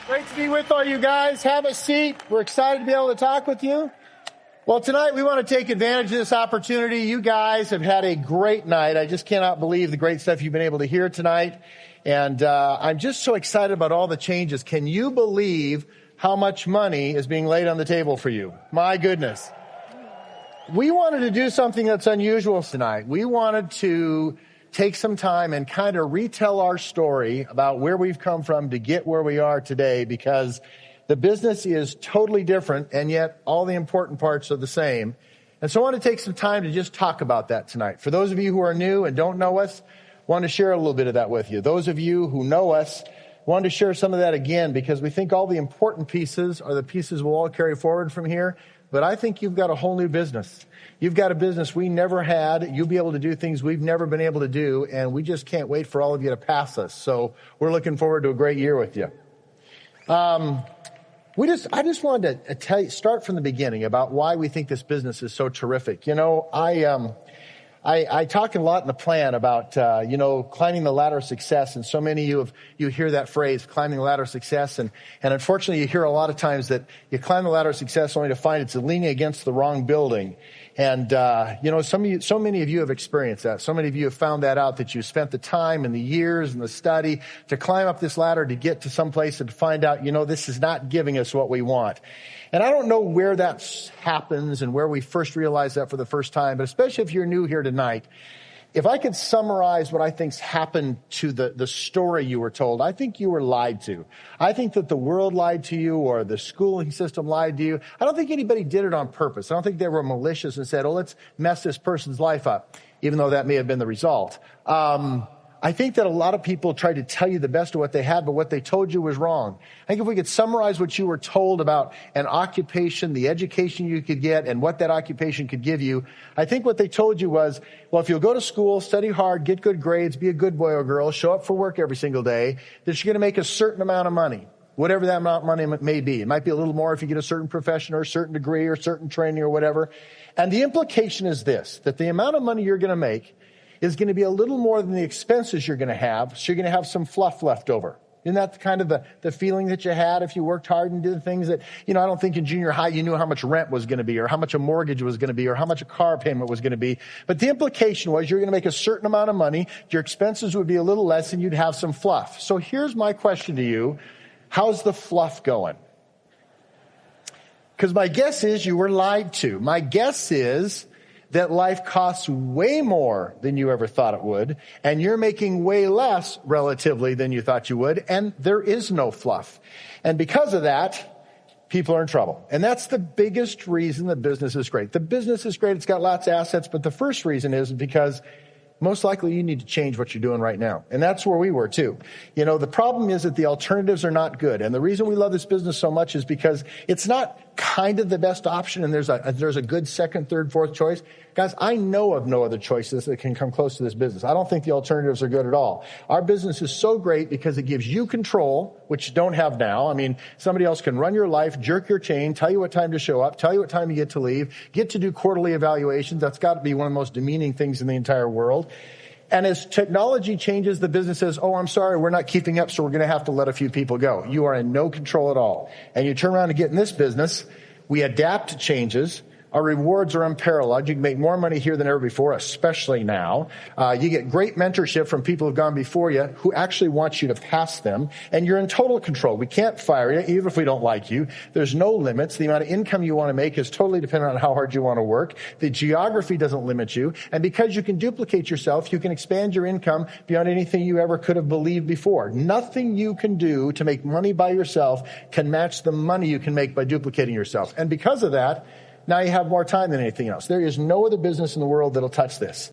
Great to be with all you guys. Have a seat. We're excited to be able to talk with you. Well, tonight we want to take advantage of this opportunity. You guys have had a great night. I just cannot believe the great stuff you've been able to hear tonight. And I'm just so excited about all the changes. Can you believe how much money is being laid on the table for you? My goodness. We wanted to do something that's unusual tonight. We wanted to take some time and kind of retell our story about where we've come from to get where we are today, because the business is totally different, and yet all the important parts are the same. And so I want to take some time to just talk about that tonight. For those of you who are new and don't know us, I want to share a little bit of that with you. Those of you who know us, want to share some of that again, because we think all the important pieces are the pieces we'll all carry forward from here. But I think you've got a whole new business. You've got a business we never had. You'll be able to do things we've never been able to do, and we just can't wait for all of you to pass us. So we're looking forward to a great year with you. I just wanted to tell you, start from the beginning about why we think this business is so terrific. You know, I talk a lot in the plan about, climbing the ladder of success. And so many of you hear that phrase, climbing the ladder of success. And unfortunately, you hear a lot of times that you climb the ladder of success only to find it's leaning against the wrong building. And, so many of you have experienced that. So many of you have found that out, that you spent the time and the years and the study to climb up this ladder to get to some place and to find out, this is not giving us what we want. And I don't know where that happens and where we first realized that for the first time, but especially if you're new here tonight, if I could summarize what I think's happened to the story you were told, I think you were lied to. I think that the world lied to you, or the schooling system lied to you. I don't think anybody did it on purpose. I don't think they were malicious and said, let's mess this person's life up, even though that may have been the result. I think that a lot of people tried to tell you the best of what they had, but what they told you was wrong. I think if we could summarize what you were told about an occupation, the education you could get, and what that occupation could give you, I think what they told you was, well, if you'll go to school, study hard, get good grades, be a good boy or girl, show up for work every single day, that you're going to make a certain amount of money, whatever that amount of money may be. It might be a little more if you get a certain profession or a certain degree or certain training or whatever. And the implication is this, that the amount of money you're going to make is going to be a little more than the expenses you're going to have, so you're going to have some fluff left over. Isn't that kind of the feeling that you had if you worked hard and did the things that, I don't think in junior high you knew how much rent was going to be, or how much a mortgage was going to be, or how much a car payment was going to be. But the implication was you're going to make a certain amount of money, your expenses would be a little less, and you'd have some fluff. So here's my question to you. How's the fluff going? Because my guess is you were lied to. My guess is that life costs way more than you ever thought it would, and you're making way less relatively than you thought you would, and there is no fluff. And because of that, people are in trouble. And that's the biggest reason the business is great. The business is great. It's got lots of assets, but the first reason is because most likely you need to change what you're doing right now. And that's where we were too. The problem is that the alternatives are not good. And the reason we love this business so much is because it's not kind of the best option, and there's a good second, third, fourth choice. Guys, I know of no other choices that can come close to this business. I don't think the alternatives are good at all. Our business is so great because it gives you control, which you don't have now. I mean, somebody else can run your life, jerk your chain, tell you what time to show up, tell you what time you get to leave, get to do quarterly evaluations. That's got to be one of the most demeaning things in the entire world. And as technology changes, the business says, I'm sorry, we're not keeping up, so we're going to have to let a few people go. You are in no control at all. And you turn around and get in this business, we adapt to changes. Our rewards are unparalleled. You can make more money here than ever before, especially now. You get great mentorship from people who've gone before you who actually want you to pass them. And you're in total control. We can't fire you, even if we don't like you. There's no limits. The amount of income you want to make is totally dependent on how hard you want to work. The geography doesn't limit you. And because you can duplicate yourself, you can expand your income beyond anything you ever could have believed before. Nothing you can do to make money by yourself can match the money you can make by duplicating yourself. And because of that, now you have more time than anything else. There is no other business in the world that'll touch this.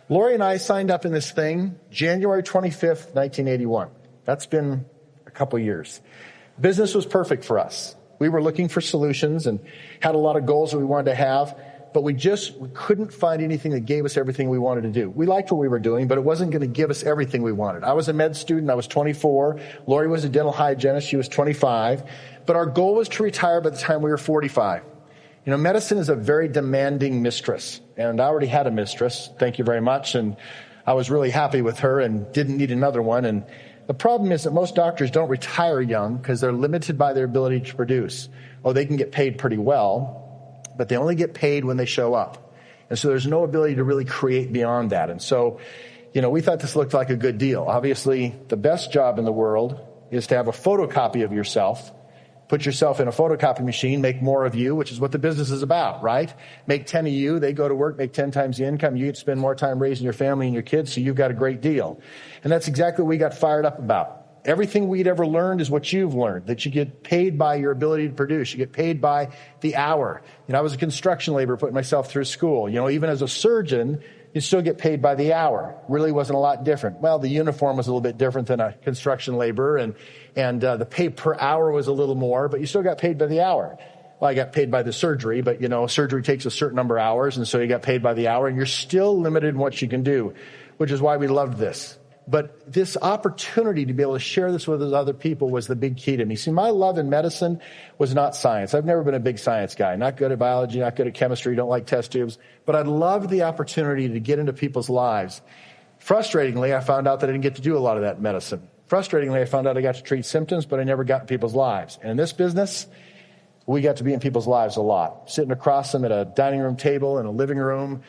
Laurie and I signed up in this thing January 25th, 1981. That's been a couple years. Business was perfect for us. We were looking for solutions and had a lot of goals that we wanted to have, but we couldn't find anything that gave us everything we wanted to do. We liked what we were doing, but it wasn't going to give us everything we wanted. I was a med student. I was 24. Laurie was a dental hygienist. She was 25. But our goal was to retire by the time we were 45. Medicine is a very demanding mistress, and I already had a mistress. Thank you very much. And I was really happy with her and didn't need another one. And The problem is that most doctors don't retire young because they're limited by their ability to produce. Oh, they can get paid pretty well, but they only get paid when they show up. And so there's no ability to really create beyond that. And so, we thought this looked like a good deal. Obviously, the best job in the world is to have a photocopy of yourself, put yourself in a photocopy machine, make more of you, which is what the business is about, right? Make 10 of you, they go to work, make 10 times the income, you get to spend more time raising your family and your kids, so you've got a great deal. And that's exactly what we got fired up about. Everything we'd ever learned is what you've learned, that you get paid by your ability to produce. You get paid by the hour. I was a construction laborer putting myself through school. Even as a surgeon, you still get paid by the hour. Really wasn't a lot different. Well, the uniform was a little bit different than a construction laborer, and the pay per hour was a little more, but you still got paid by the hour. Well, I got paid by the surgery, but surgery takes a certain number of hours, and so you got paid by the hour, and you're still limited in what you can do, which is why we loved this. But this opportunity to be able to share this with other people was the big key to me. See, my love in medicine was not science. I've never been a big science guy. Not good at biology, not good at chemistry, don't like test tubes. But I loved the opportunity to get into people's lives. Frustratingly, I found out that I didn't get to do a lot of that in medicine. Frustratingly, I found out I got to treat symptoms, but I never got in people's lives. And in this business, we got to be in people's lives a lot, sitting across them at a dining room table in a living room,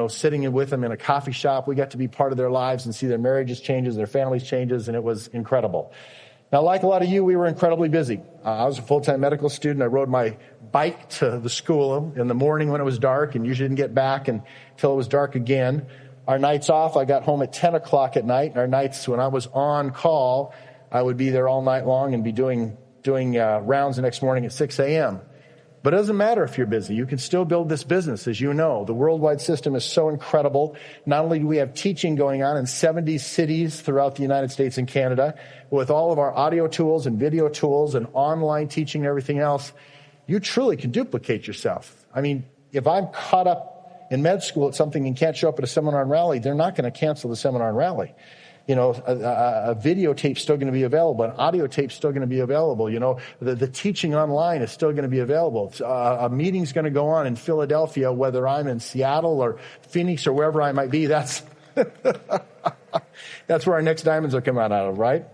sitting with them in a coffee shop. We got to be part of their lives and see their marriages changes, their families changes, and it was incredible. Now, like a lot of you, we were incredibly busy. I was a full-time medical student. I rode my bike to the school in the morning when it was dark and usually didn't get back until it was dark again. Our nights off, I got home at 10 o'clock at night. And our nights when I was on call, I would be there all night long and be doing rounds the next morning at 6 a.m. But it doesn't matter if you're busy. You can still build this business, as you know. The worldwide system is so incredible. Not only do we have teaching going on in 70 cities throughout the United States and Canada, with all of our audio tools and video tools and online teaching and everything else, you truly can duplicate yourself. I mean, if I'm caught up in med school at something and can't show up at a seminar and rally, they're not going to cancel the seminar and rally. A videotape's still going to be available. An audio tape's still going to be available. The teaching online is still going to be available. A meeting's going to go on in Philadelphia, whether I'm in Seattle or Phoenix or wherever I might be. That's where our next diamonds will come out of, right?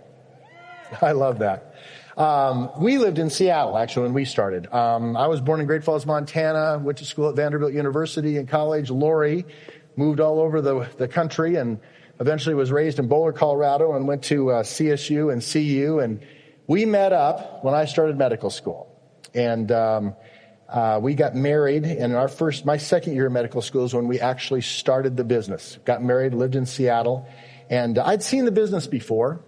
I love that. We lived in Seattle, actually, when we started. I was born in Great Falls, Montana, went to school at Vanderbilt University and college. Laurie moved all over the country and eventually was raised in Boulder, Colorado, and went to CSU and CU. And we met up when I started medical school. And we got married. And my second year of medical school is when we actually started the business. Got married, lived in Seattle. And I'd seen the business before.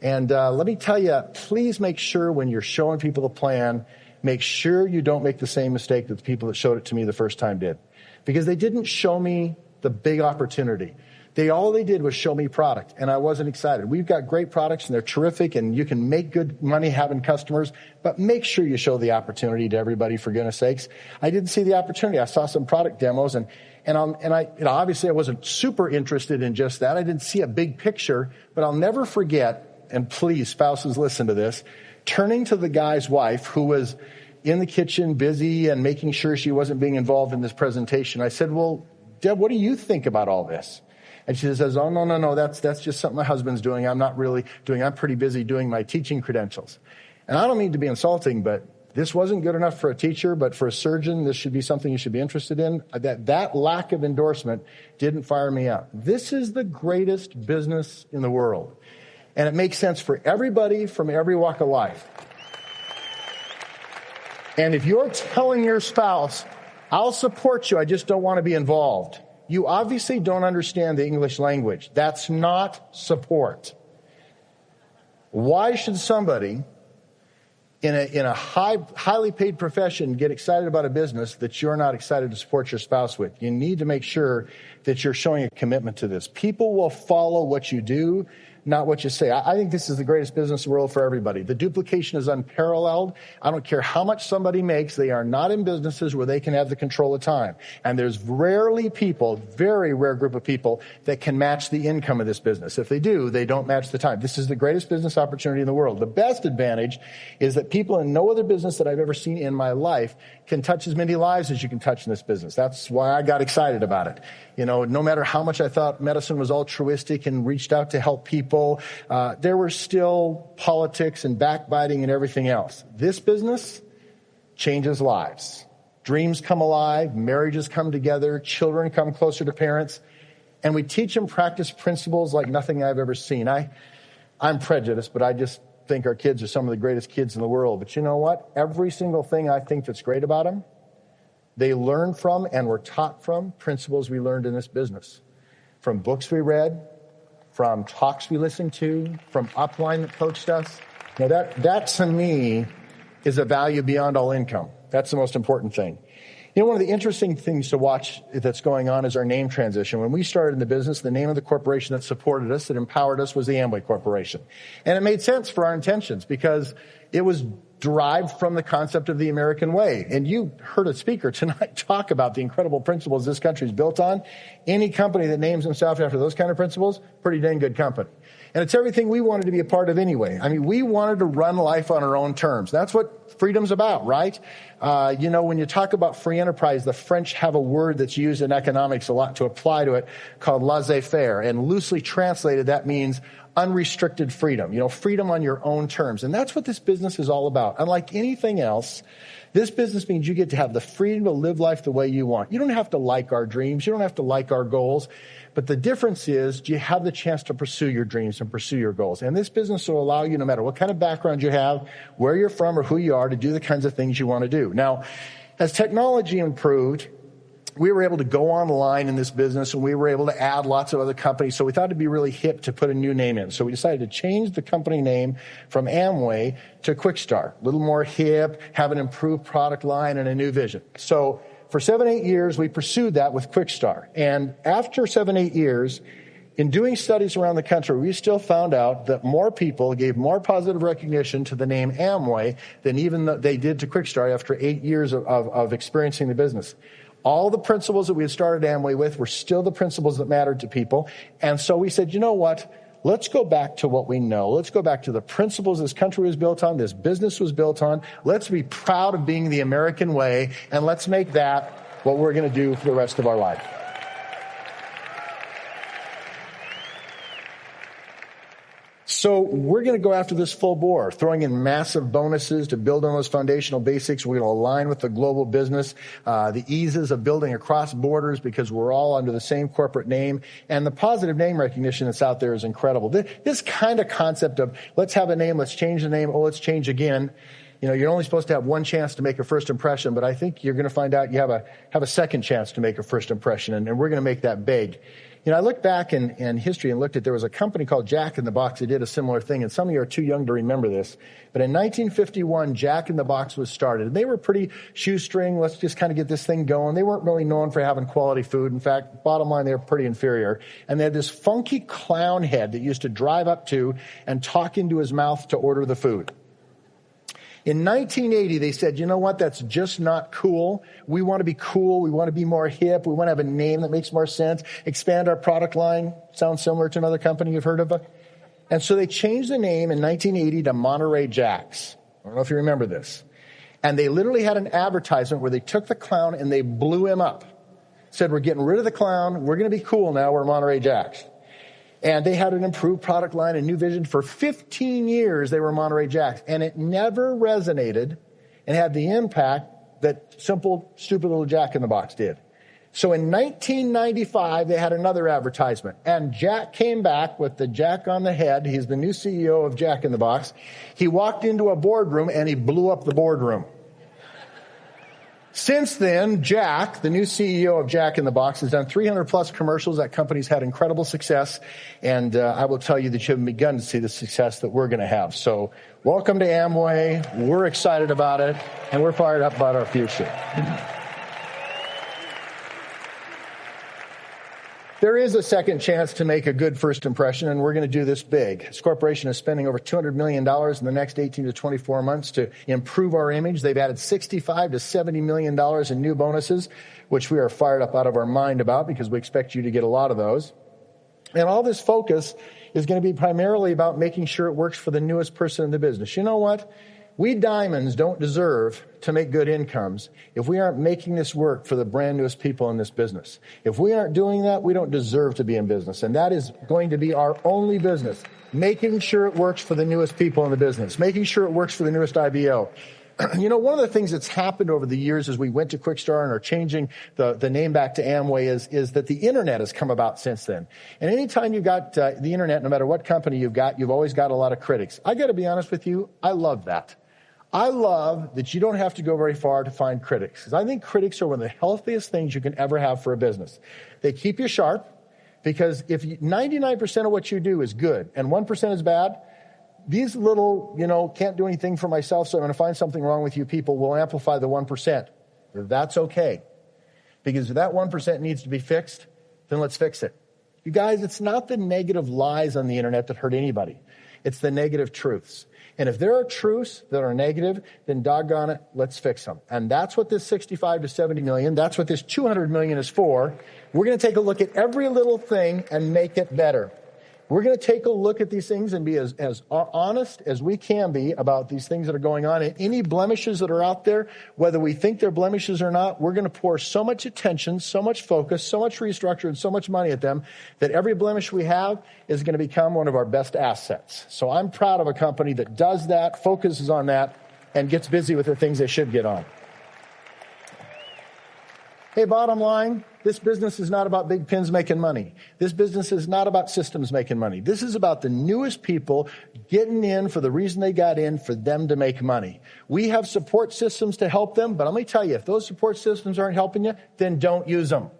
And let me tell you, please make sure when you're showing people the plan, make sure you don't make the same mistake that the people that showed it to me the first time did. Because they didn't show me the big opportunity. All they did was show me product, and I wasn't excited. We've got great products, and they're terrific, and you can make good money having customers, but make sure you show the opportunity to everybody, for goodness sakes. I didn't see the opportunity. I saw some product demos, and obviously I wasn't super interested in just that. I didn't see a big picture, but I'll never forget, and please, spouses, listen to this, turning to the guy's wife, who was in the kitchen busy and making sure she wasn't being involved in this presentation. I said, well, Deb, what do you think about all this? And she says, oh, no, that's just something my husband's doing. I'm not really doing, I'm pretty busy doing my teaching credentials. And I don't mean to be insulting, but this wasn't good enough for a teacher, but for a surgeon, this should be something you should be interested in. That lack of endorsement didn't fire me up. This is the greatest business in the world. And it makes sense for everybody from every walk of life. And if you're telling your spouse, I'll support you, I just don't want to be involved, you obviously don't understand the English language. That's not support. Why should somebody in a highly paid profession get excited about a business that you're not excited to support your spouse with? You need to make sure that you're showing a commitment to this. People will follow what you do, not what you say. I think this is the greatest business in the world for everybody. The duplication is unparalleled. I don't care how much somebody makes. They are not in businesses where they can have the control of time. And there's rarely people, very rare group of people, that can match the income of this business. If they do, they don't match the time. This is the greatest business opportunity in the world. The best advantage is that people in no other business that I've ever seen in my life can touch as many lives as you can touch in this business. That's why I got excited about it. No matter how much I thought medicine was altruistic and reached out to help people, people. There were still politics and backbiting and everything else. This business changes lives. Dreams come alive, marriages come together, children come closer to parents, and we teach them practice principles like nothing I've ever seen. I'm prejudiced, but I just think our kids are some of the greatest kids in the world. But you know what? Every single thing I think that's great about them, they learn from and were taught from principles we learned in this business. From books we read, from talks we listened to, from upline that coached us. Now that to me is a value beyond all income. That's the most important thing. You know, one of the interesting things to watch that's going on is our name transition. When we started in the business, the name of the corporation that supported us, that empowered us, was the Amway Corporation. And it made sense for our intentions because it was derived from the concept of the American way. And you heard a speaker tonight talk about the incredible principles this country is built on. Any company that names themselves after those kind of principles, pretty dang good company. And it's everything we wanted to be a part of anyway. I mean, we wanted to run life on our own terms. That's what freedom's about, right? You know, when you talk about free enterprise, the French have a word that's used in economics a lot to apply to it called laissez-faire. And loosely translated, that means unrestricted freedom. You know, freedom on your own terms. And that's what this business is all about. Unlike anything else, this business means you get to have the freedom to live life the way you want. You don't have to like our dreams. You don't have to like our goals. But the difference is you have the chance to pursue your dreams and pursue your goals. And this business will allow you, no matter what kind of background you have, where you're from or who you are, to do the kinds of things you want to do. Now, as technology improved, we were able to go online in this business, and we were able to add lots of other companies. So we thought it'd be really hip to put a new name in. So we decided to change the company name from Amway to Quickstar. A little more hip, have an improved product line, and a new vision. So for 7-8 years, we pursued that with Quickstar. And after 7-8 years, in doing studies around the country, we still found out that more people gave more positive recognition to the name Amway than even they did to Quickstar after 8 years of experiencing the business. All the principles that we had started Amway with were still the principles that mattered to people. And so we said, you know what? Let's go back to what we know. Let's go back to the principles this country was built on, this business was built on. Let's be proud of being the American way, and let's make that what we're going to do for the rest of our life. So we're going to go after this full bore, throwing in massive bonuses to build on those foundational basics. We're going to align with the global business, the eases of building across borders because we're all under the same corporate name. And the positive name recognition that's out there is incredible. This kind of concept of let's have a name, let's change the name, oh, let's change again. You know, you're only supposed to have one chance to make a first impression, but I think you're going to find out you have a second chance to make a first impression, and we're going to make that big. You know, I looked back in history and looked at, there was a company called Jack in the Box that did a similar thing, and some of you are too young to remember this. But in 1951, Jack in the Box was started. And they were pretty shoestring, let's just kind of get this thing going. They weren't really known for having quality food. In fact, bottom line, they were pretty inferior. And they had this funky clown head that used to drive up to and talk into his mouth to order the food. In 1980, they said, you know what, that's just not cool. We want to be cool. We want to be more hip. We want to have a name that makes more sense. Expand our product line. Sounds similar to another company you've heard of. And so they changed the name in 1980 to Monterey Jacks. I don't know if you remember this. And they literally had an advertisement where they took the clown and they blew him up. Said, we're getting rid of the clown. We're going to be cool now. We're Monterey Jacks. And they had an improved product line, a new vision. For 15 years, they were Monterey Jacks. And it never resonated and had the impact that simple, stupid little Jack in the Box did. So in 1995, they had another advertisement. And Jack came back with the Jack on the head. He's the new CEO of Jack in the Box. He walked into a boardroom and he blew up the boardroom. Since then, Jack, the new CEO of Jack in the Box, has done 300-plus commercials. That company's had incredible success, and I will tell you that you haven't begun to see the success that we're going to have. So welcome to Amway. We're excited about it, and we're fired up about our future. There is a second chance to make a good first impression, and we're going to do this big. This corporation is spending over $200 million in the next 18 to 24 months to improve our image. They've added $65 to $70 million in new bonuses, which we are fired up out of our mind about because we expect you to get a lot of those. And all this focus is going to be primarily about making sure it works for the newest person in the business. You know what? We diamonds don't deserve to make good incomes if we aren't making this work for the brand newest people in this business. If we aren't doing that, we don't deserve to be in business. And that is going to be our only business, making sure it works for the newest people in the business, making sure it works for the newest IBO. You know, one of the things that's happened over the years as we went to Quickstar and are changing the name back to Amway is that the internet has come about since then. And anytime you've got the internet, no matter what company you've got, you've always got a lot of critics. I got to be honest with you, I love that. I love that you don't have to go very far to find critics, because I think critics are one of the healthiest things you can ever have for a business. They keep you sharp, because if 99% of what you do is good and 1% is bad, these little, can't do anything for myself, so I'm going to find something wrong with you people will amplify the 1%. That's okay. Because if that 1% needs to be fixed, then let's fix it. You guys, it's not the negative lies on the internet that hurt anybody. It's the negative truths. And if there are truths that are negative, then doggone it, let's fix them. And that's what this 65 to 70 million, that's what this 200 million is for. We're going to take a look at every little thing and make it better. We're going to take a look at these things and be as honest as we can be about these things that are going on. And any blemishes that are out there, whether we think they're blemishes or not, we're going to pour so much attention, so much focus, so much restructure, and so much money at them that every blemish we have is going to become one of our best assets. So I'm proud of a company that does that, focuses on that, and gets busy with the things they should get on. Hey, bottom line, this business is not about big pins making money. This business is not about systems making money. This is about the newest people getting in for the reason they got in, for them to make money. We have support systems to help them, but let me tell you, if those support systems aren't helping you, then don't use them.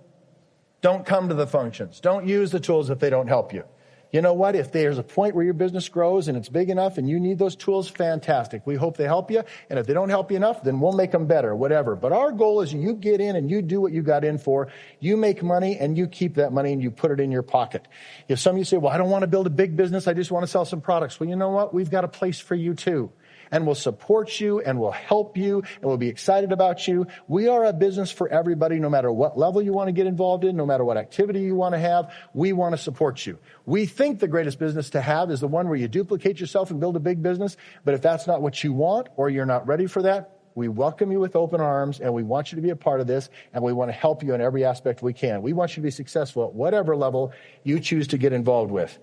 Don't come to the functions. Don't use the tools if they don't help you. You know what? If there's a point where your business grows and it's big enough and you need those tools, fantastic. We hope they help you. And if they don't help you enough, then we'll make them better, whatever. But our goal is you get in and you do what you got in for. You make money and you keep that money and you put it in your pocket. If some of you say, well, I don't want to build a big business, I just want to sell some products. Well, you know what? We've got a place for you too. And we'll support you and we'll help you and we'll be excited about you. We are a business for everybody, no matter what level you want to get involved in, no matter what activity you want to have. We want to support you. We think the greatest business to have is the one where you duplicate yourself and build a big business. But if that's not what you want or you're not ready for that, we welcome you with open arms and we want you to be a part of this and we want to help you in every aspect we can. We want you to be successful at whatever level you choose to get involved with.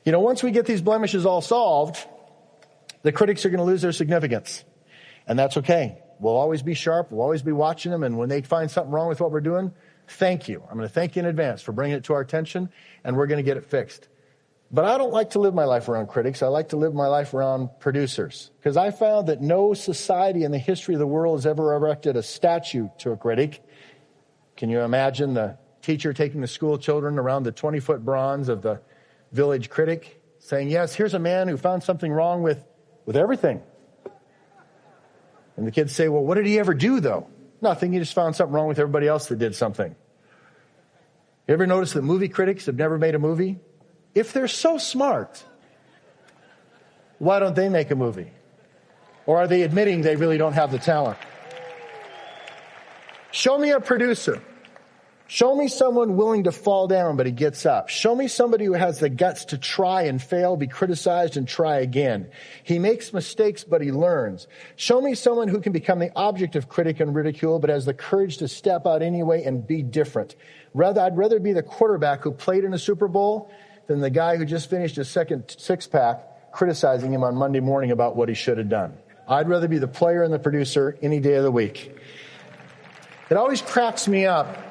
You know, once we get these blemishes all solved, the critics are going to lose their significance. And that's okay. We'll always be sharp. We'll always be watching them. And when they find something wrong with what we're doing, thank you. I'm going to thank you in advance for bringing it to our attention, and we're going to get it fixed. But I don't like to live my life around critics. I like to live my life around producers, because I found that no society in the history of the world has ever erected a statue to a critic. Can you imagine the teacher taking the school children around the 20-foot bronze of the village critic, saying, yes, here's a man who found something wrong with everything. And the kids say, well, what did he ever do, though? Nothing. He just found something wrong with everybody else that did something. You ever notice that movie critics have never made a movie? If they're so smart, why don't they make a movie? Or are they admitting they really don't have the talent? Show me a producer. Show me someone willing to fall down, but he gets up. Show me somebody who has the guts to try and fail, be criticized, and try again. He makes mistakes, but he learns. Show me someone who can become the object of critic and ridicule, but has the courage to step out anyway and be different. I'd rather be the quarterback who played in a Super Bowl than the guy who just finished his second six-pack criticizing him on Monday morning about what he should have done. I'd rather be the player and the producer any day of the week. It always cracks me up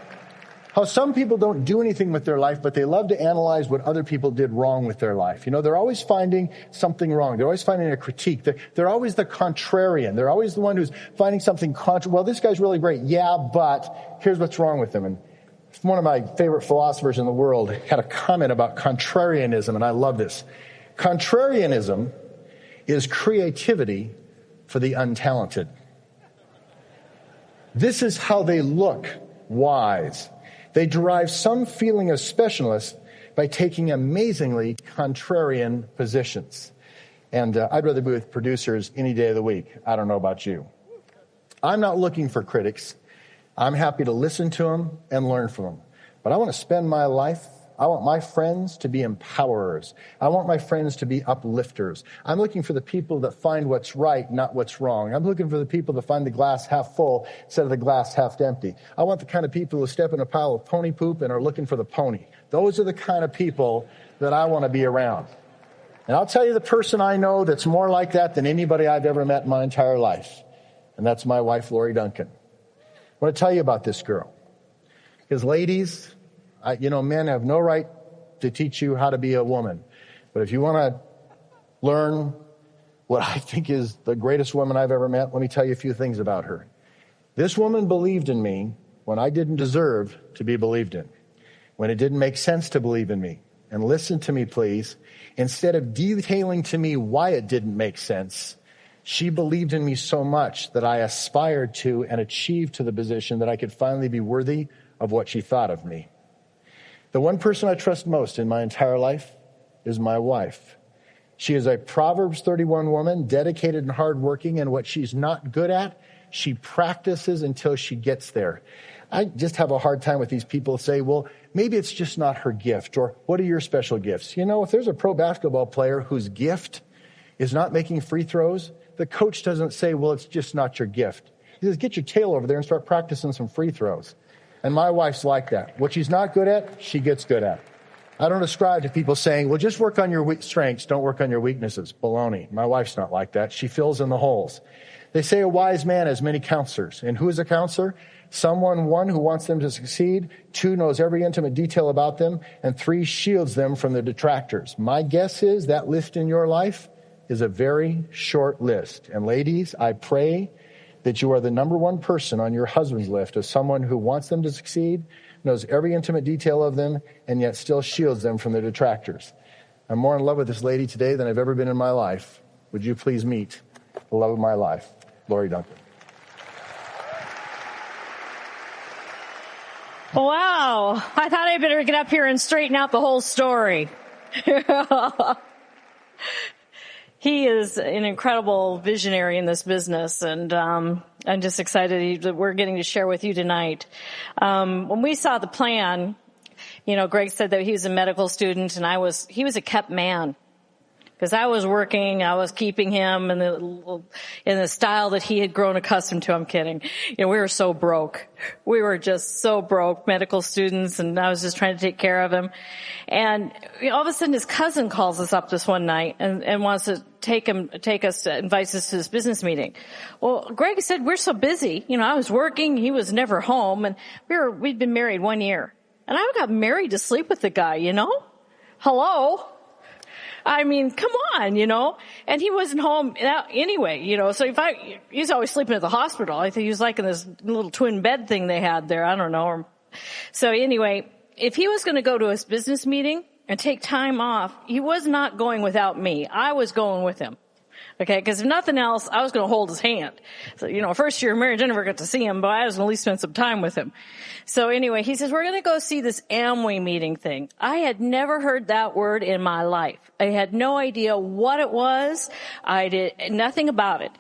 how some people don't do anything with their life, but they love to analyze what other people did wrong with their life. You know, they're always finding something wrong. They're always finding a critique. They're always the contrarian. They're always the one who's finding something well, this guy's really great. Yeah, but here's what's wrong with him. And one of my favorite philosophers in the world had a comment about contrarianism, and I love this. Contrarianism is creativity for the untalented. This is how they look wise. They derive some feeling of specialness by taking amazingly contrarian positions. And I'd rather be with producers any day of the week. I don't know about you. I'm not looking for critics. I'm happy to listen to them and learn from them. But I want to spend my life I want my friends to be empowerers. I want my friends to be uplifters. I'm looking for the people that find what's right, not what's wrong. I'm looking for the people that find the glass half full instead of the glass half empty. I want the kind of people who step in a pile of pony poop and are looking for the pony. Those are the kind of people that I want to be around. And I'll tell you the person I know that's more like that than anybody I've ever met in my entire life. And that's my wife, Laurie Duncan. I want to tell you about this girl. Because ladies, men have no right to teach you how to be a woman. But if you want to learn what I think is the greatest woman I've ever met, let me tell you a few things about her. This woman believed in me when I didn't deserve to be believed in, when it didn't make sense to believe in me. And listen to me, please. Instead of detailing to me why it didn't make sense, she believed in me so much that I aspired to and achieved to the position that I could finally be worthy of what she thought of me. The one person I trust most in my entire life is my wife. She is a Proverbs 31 woman, dedicated and hardworking, and what she's not good at, she practices until she gets there. I just have a hard time with these people who say, well, maybe it's just not her gift, or what are your special gifts? If there's a pro basketball player whose gift is not making free throws, the coach doesn't say, well, it's just not your gift. He says, get your tail over there and start practicing some free throws. And my wife's like that. What she's not good at, she gets good at. I don't ascribe to people saying, well, just work on your strengths, don't work on your weaknesses. Baloney. My wife's not like that. She fills in the holes. They say a wise man has many counselors. And who is a counselor? Someone, 1, who wants them to succeed, 2, knows every intimate detail about them, and 3, shields them from the detractors. My guess is that list in your life is a very short list. And ladies, I pray that you are the number 1 person on your husband's list of someone who wants them to succeed, knows every intimate detail of them, and yet still shields them from the detractors. I'm more in love with this lady today than I've ever been in my life. Would you please meet the love of my life, Laurie Duncan. Wow. I thought I better get up here and straighten out the whole story. He is an incredible visionary in this business, and I'm just excited that we're getting to share with you tonight. When we saw the plan, Greg said that he was a medical student, and he was a kept man. Because I was working, I was keeping him in the style that he had grown accustomed to. I'm kidding. We were so broke. We were just so broke, medical students, and I was just trying to take care of him. And all of a sudden his cousin calls us up this one night and wants to invites us to this business meeting. Well, Greg said, we're so busy. I was working, he was never home, and we'd been married 1 year. And I got married to sleep with the guy, Hello? I mean, come on, and he wasn't home anyway, so he's always sleeping at the hospital. I think he was like in this little twin bed thing they had there. I don't know. So anyway, if he was going to go to his business meeting and take time off, he was not going without me. I was going with him. Okay, because if nothing else, I was going to hold his hand. So, first year of marriage, I never got to see him, but I was going to at least spend some time with him. So anyway, he says, we're going to go see this Amway meeting thing. I had never heard that word in my life. I had no idea what it was. I did nothing about it.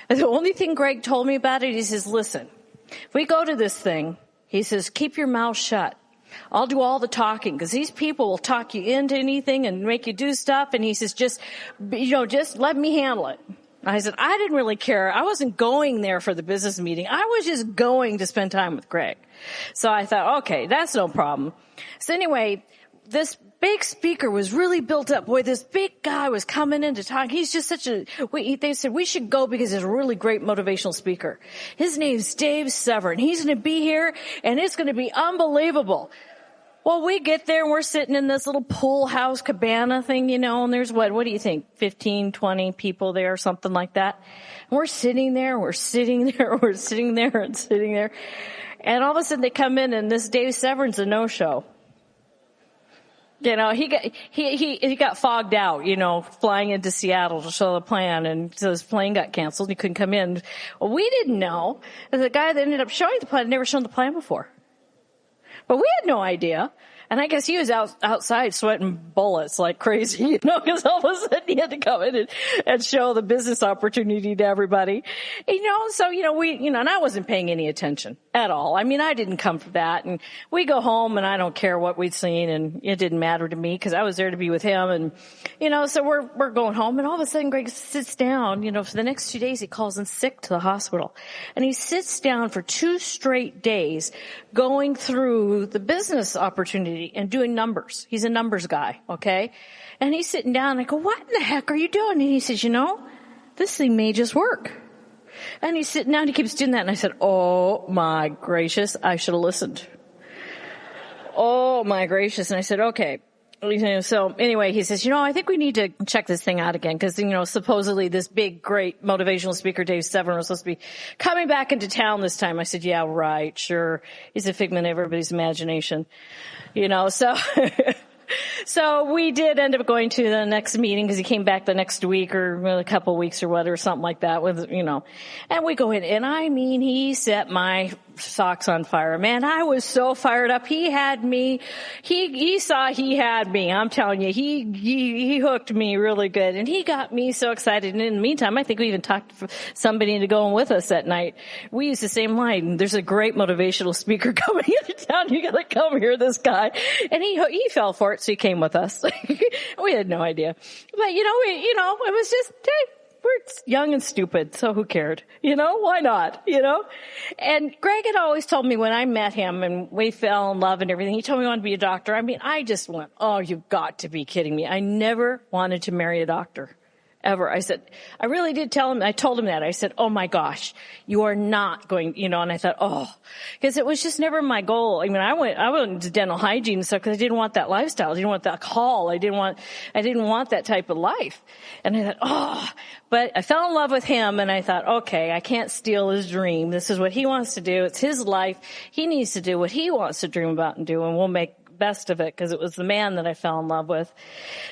And the only thing Greg told me about it, he says, listen, if we go to this thing, he says, keep your mouth shut. I'll do all the talking, because these people will talk you into anything and make you do stuff. And he says, just let me handle it. I said, I didn't really care. I wasn't going there for the business meeting. I was just going to spend time with Greg. So I thought, okay, that's no problem. So anyway, this big speaker was really built up. Boy, this big guy was coming in to talk. He's just they said we should go because he's a really great motivational speaker. His name's Dave Severn. He's going to be here, and it's going to be unbelievable. Well, we get there, and we're sitting in this little pool house cabana thing, and there's what do you think, 15, 20 people there or something like that. And we're sitting there, we're sitting there, we're sitting there and sitting there. And all of a sudden they come in, and this Dave Severn's a no-show. He got fogged out, flying into Seattle to show the plan, and so his plane got canceled. He couldn't come in. Well, we didn't know that the guy that ended up showing the plan had never shown the plan before. But we had no idea. And I guess he was outside sweating bullets like crazy, because all of a sudden he had to come in and show the business opportunity to everybody. So, and I wasn't paying any attention at all. I mean, I didn't come for that. And we go home and I don't care what we'd seen, and it didn't matter to me because I was there to be with him. And, so we're going home, and all of a sudden Greg sits down, for the next 2 days he calls in sick to the hospital. And he sits down for 2 straight days going through the business opportunity and doing numbers. He's a numbers guy, okay? And he's sitting down, and I go, what in the heck are you doing? And he says, this thing may just work. And he's sitting down, he keeps doing that. And I said, oh my gracious, I should have listened. Oh my gracious. And I said, okay. So anyway, he says, I think we need to check this thing out again because, supposedly this big, great motivational speaker, Dave Severn, was supposed to be coming back into town this time. I said, yeah, right, sure. He's a figment of everybody's imagination, so. So we did end up going to the next meeting because he came back the next week or a couple of weeks or whatever, something like that and we go in, and I mean, he set my socks on fire. Man, I was so fired up. He had me. He saw he had me. I'm telling you, he hooked me really good, and he got me so excited. And in the meantime, I think we even talked somebody into going with us that night. We used the same line. There's a great motivational speaker coming into town. You gotta come hear this guy. And he fell for it, so he came with us. We had no idea. But it was just, hey, we're young and stupid, so who cared? Why not? And Greg had always told me when I met him and we fell in love and everything, he told me he wanted to be a doctor. I mean, I just went, oh, you've got to be kidding me. I never wanted to marry a doctor. Ever. I said, I really did tell him, I told him that. I said, oh my gosh, you are not going, and I thought, because it was just never my goal. I mean, I went into dental hygiene and stuff because I didn't want that lifestyle. I didn't want that call. I didn't want that type of life. And I thought, but I fell in love with him, and I thought, okay, I can't steal his dream. This is what he wants to do. It's his life. He needs to do what he wants to dream about and do, and we'll make best of it because it was the man that I fell in love with.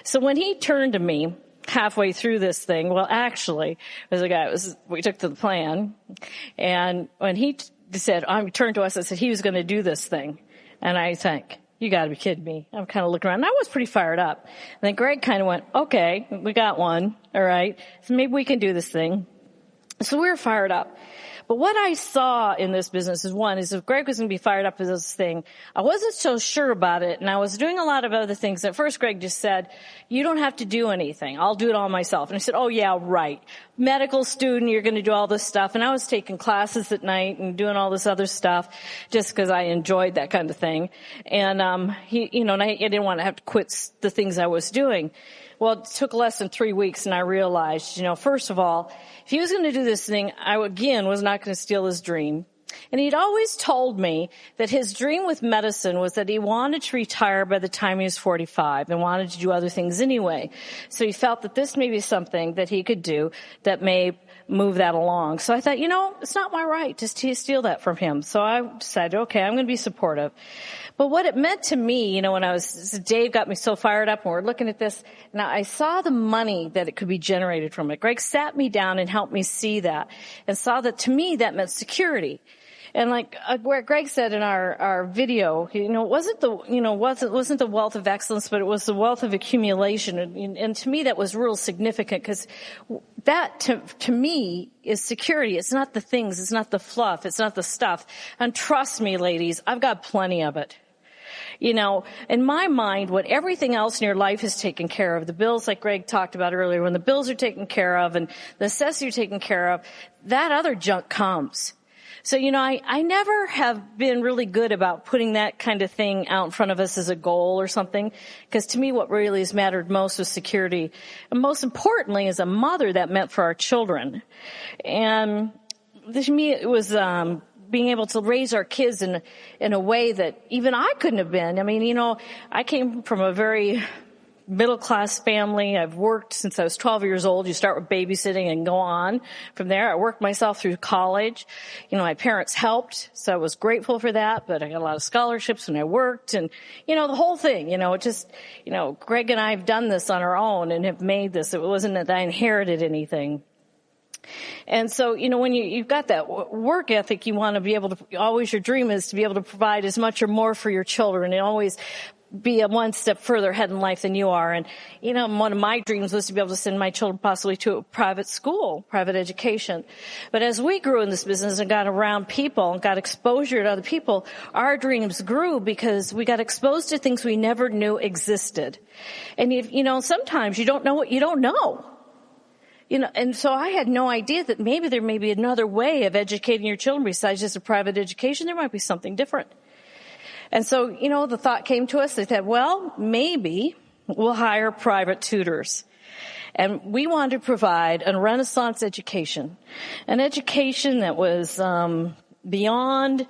So when he turned to me, halfway through this thing, well, actually, there's a guy, we took to the plan, and when he turned to us and said he was going to do this thing, and I think, you got to be kidding me. I'm kind of looking around, and I was pretty fired up. And then Greg kind of went, okay, we got one, all right, so maybe we can do this thing. So we were fired up. But what I saw in this business is if Greg was going to be fired up for this thing, I wasn't so sure about it, and I was doing a lot of other things. At first, Greg just said, you don't have to do anything. I'll do it all myself. And I said, oh, yeah, right. Medical student, you're going to do all this stuff. And I was taking classes at night and doing all this other stuff just because I enjoyed that kind of thing. And I didn't want to have to quit the things I was doing. Well, it took less than 3 weeks, and I realized, first of all, if he was going to do this thing, I, again, was not going to steal his dream. And he'd always told me that his dream with medicine was that he wanted to retire by the time he was 45 and wanted to do other things anyway. So he felt that this may be something that he could do that may move that along. So I thought, it's not my right to steal that from him. So I decided, okay, I'm going to be supportive. But what it meant to me, when Dave got me so fired up and we're looking at this, now I saw the money that it could be generated from it. Greg sat me down and helped me see that and saw that to me that meant security. And like where Greg said in our video, it wasn't the wealth of excellence, but it was the wealth of accumulation. And to me that was real significant because that to me is security. It's not the things, it's not the fluff, it's not the stuff. And trust me, ladies, I've got plenty of it. In my mind, when everything else in your life is taken care of, the bills like Greg talked about earlier, when the bills are taken care of and the necessities are taken care of, that other junk comes. So, I never have been really good about putting that kind of thing out in front of us as a goal or something, because to me what really has mattered most was security. And most importantly, as a mother, that meant for our children. And to me, it was being able to raise our kids in a way that even I couldn't have been. I mean, I came from a very middle-class family. I've worked since I was 12 years old. You start with babysitting and go on from there. I worked myself through college. My parents helped, so I was grateful for that, but I got a lot of scholarships when I worked and, the whole thing, Greg and I have done this on our own and have made this. It wasn't that I inherited anything. And so, when you've got that work ethic, you want to be able to, always your dream is to be able to provide as much or more for your children and always be a one step further ahead in life than you are. And, one of my dreams was to be able to send my children possibly to a private school, private education. But as we grew in this business and got around people and got exposure to other people, our dreams grew because we got exposed to things we never knew existed. And, sometimes you don't know what you don't know. And so I had no idea that maybe there may be another way of educating your children besides just a private education. There might be something different. And so, the thought came to us. They said, well, maybe we'll hire private tutors. And we wanted to provide a Renaissance education, an education that was beyond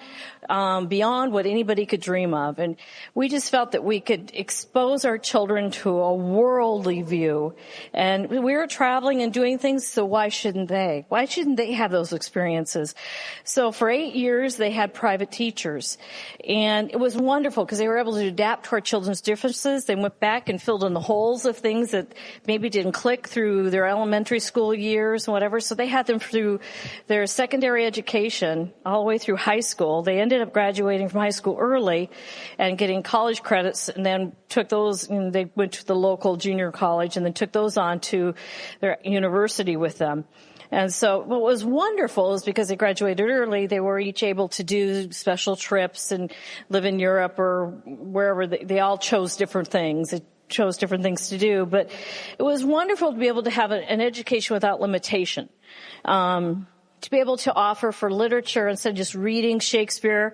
what anybody could dream of. And we just felt that we could expose our children to a worldly view. And we were traveling and doing things, so why shouldn't they? Why shouldn't they have those experiences? So for 8 years, they had private teachers. And it was wonderful because they were able to adapt to our children's differences. They went back and filled in the holes of things that maybe didn't click through their elementary school years and whatever. So they had them through their secondary education all the way through high school. They ended up graduating from high school early and getting college credits, and then took those, they went to the local junior college and then took those on to their university with them. And so what was wonderful is because they graduated early, they were each able to do special trips and live in Europe or wherever. They all chose different things. They chose different things to do, but it was wonderful to be able to have an education without limitation. To be able to offer for literature instead of just reading Shakespeare,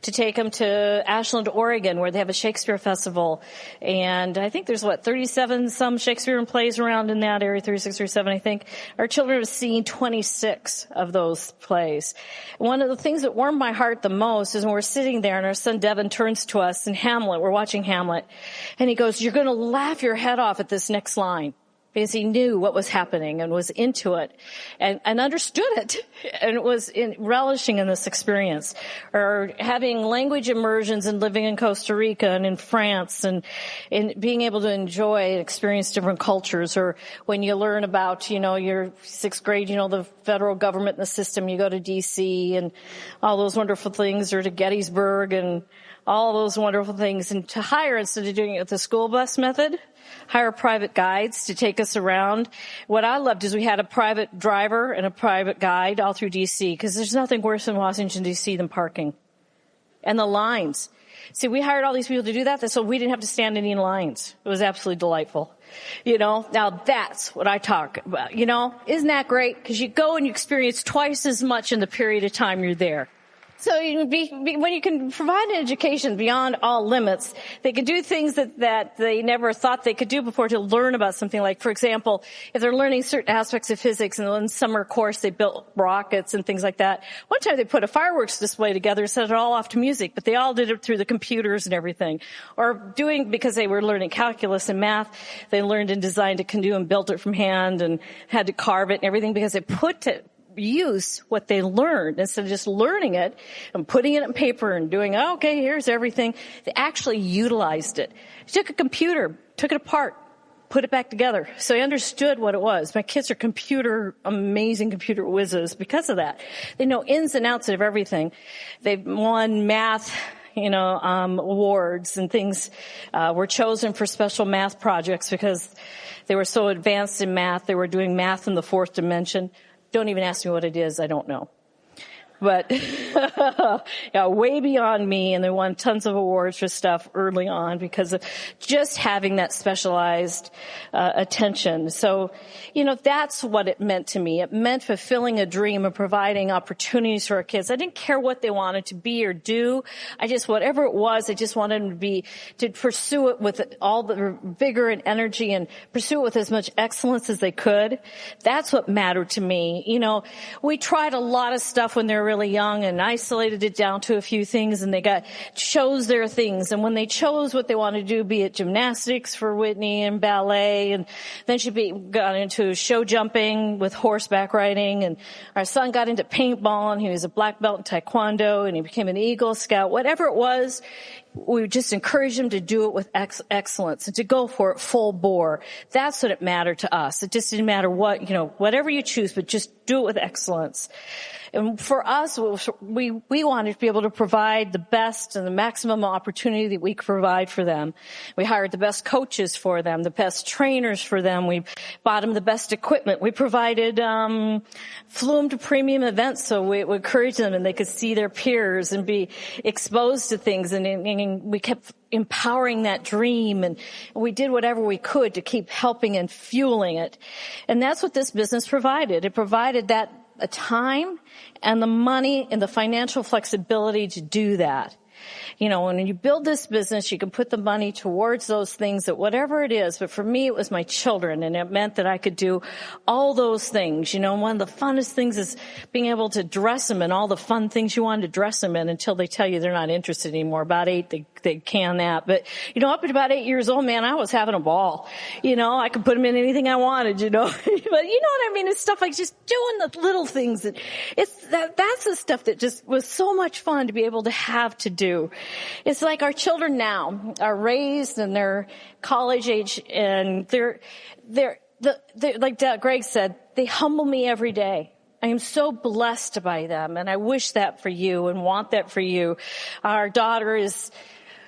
to take them to Ashland, Oregon, where they have a Shakespeare festival. And I think there's 37 some Shakespearean plays around in that area, 36 or 7, I think. Our children have seen 26 of those plays. One of the things that warmed my heart the most is when we're sitting there and our son Devin turns to us in Hamlet, we're watching Hamlet, and he goes, "You're going to laugh your head off at this next line." Because he knew what was happening and was into it and understood it and was relishing in this experience. Or having language immersions and living in Costa Rica and in France and being able to enjoy and experience different cultures. Or when you learn about, your 6th grade, the federal government and the system, you go to D.C. and all those wonderful things, or to Gettysburg and all those wonderful things. And to hire, instead of doing it with the school bus method, hire private guides to take us around. What I loved is we had a private driver and a private guide all through D.C., because there's nothing worse in Washington, D.C. than parking. And the lines. See, we hired all these people to do that, so we didn't have to stand in any lines. It was absolutely delightful. Now that's what I talk about. Isn't that great? Because you go and you experience twice as much in the period of time you're there. So when you can provide an education beyond all limits, they can do things that they never thought they could do before to learn about something. Like, for example, if they're learning certain aspects of physics, and in summer course they built rockets and things like that. One time they put a fireworks display together and set it all off to music, but they all did it through the computers and everything. Or because they were learning calculus and math, they learned and designed a canoe and built it from hand and had to carve it and everything, because they put to use what they learned instead of just learning it and putting it in paper and doing, okay, here's everything. They actually utilized it. They took a computer, took it apart, put it back together. So they understood what it was. My kids are amazing computer whizzes because of that. They know ins and outs of everything. They've won math, awards and things, were chosen for special math projects because they were so advanced in math. They were doing math in the 4th dimension. Don't even ask me what it is. I don't know. But way beyond me, and they won tons of awards for stuff early on because of just having that specialized attention. So, that's what it meant to me. It meant fulfilling a dream and providing opportunities for our kids. I didn't care what they wanted to be or do. Whatever it was, I just wanted them to pursue it with all the vigor and energy and pursue it with as much excellence as they could. That's what mattered to me. We tried a lot of stuff when they were really young and isolated it down to a few things, and they chose their things. And when they chose what they wanted to do, be it gymnastics for Whitney and ballet, and then she got into show jumping with horseback riding, and our son got into paintball, and he was a black belt in taekwondo, and he became an Eagle Scout. Whatever it was, we just encourage them to do it with excellence and to go for it full bore. That's what it mattered to us. It just didn't matter what, whatever you choose, but just do it with excellence. And for us, we wanted to be able to provide the best and the maximum opportunity that we could provide for them. We hired the best coaches for them, the best trainers for them. We bought them the best equipment. We provided, flew them to premium events so we encouraged them and they could see their peers and be exposed to things. And we kept empowering that dream, and we did whatever we could to keep helping and fueling it. And that's what this business provided. It provided that a time and the money and the financial flexibility to do that. When you build this business, you can put the money towards those things, that whatever it is. But for me, it was my children, and it meant that I could do all those things. One of the funnest things is being able to dress them in all the fun things you wanted to dress them in until they tell you they're not interested anymore. About 8, they can that. But, up at about 8 years old, man, I was having a ball. I could put them in anything I wanted, But you know what I mean? It's stuff like just doing the little things. That's the stuff that just was so much fun to be able to have to do. It's like our children now are raised and they're college age, and they're like Greg said, they humble me every day. I am so blessed by them, and I wish that for you and want that for you. Our daughter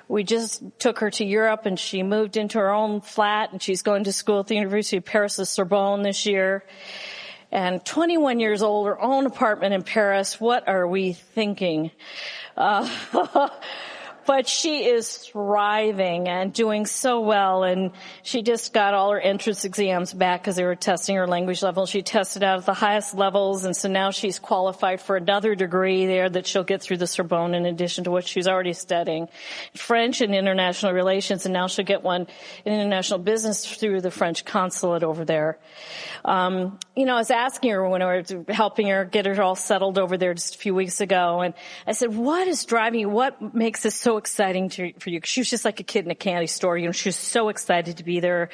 we just took her to Europe, and she moved into her own flat, and she's going to school at the University of Paris, the Sorbonne this year. And 21 years old, her own apartment in Paris. What are we thinking? But she is thriving and doing so well, and she just got all her entrance exams back because they were testing her language level. She tested out at the highest levels, and so now she's qualified for another degree there that she'll get through the Sorbonne in addition to what she's already studying, French and international relations, and now she'll get one in international business through the French consulate over there. I was asking her when I was helping her get her all settled over there just a few weeks ago, and I said, what is driving you? What makes this so exciting for you? She was just like a kid in a candy store. She was so excited to be there.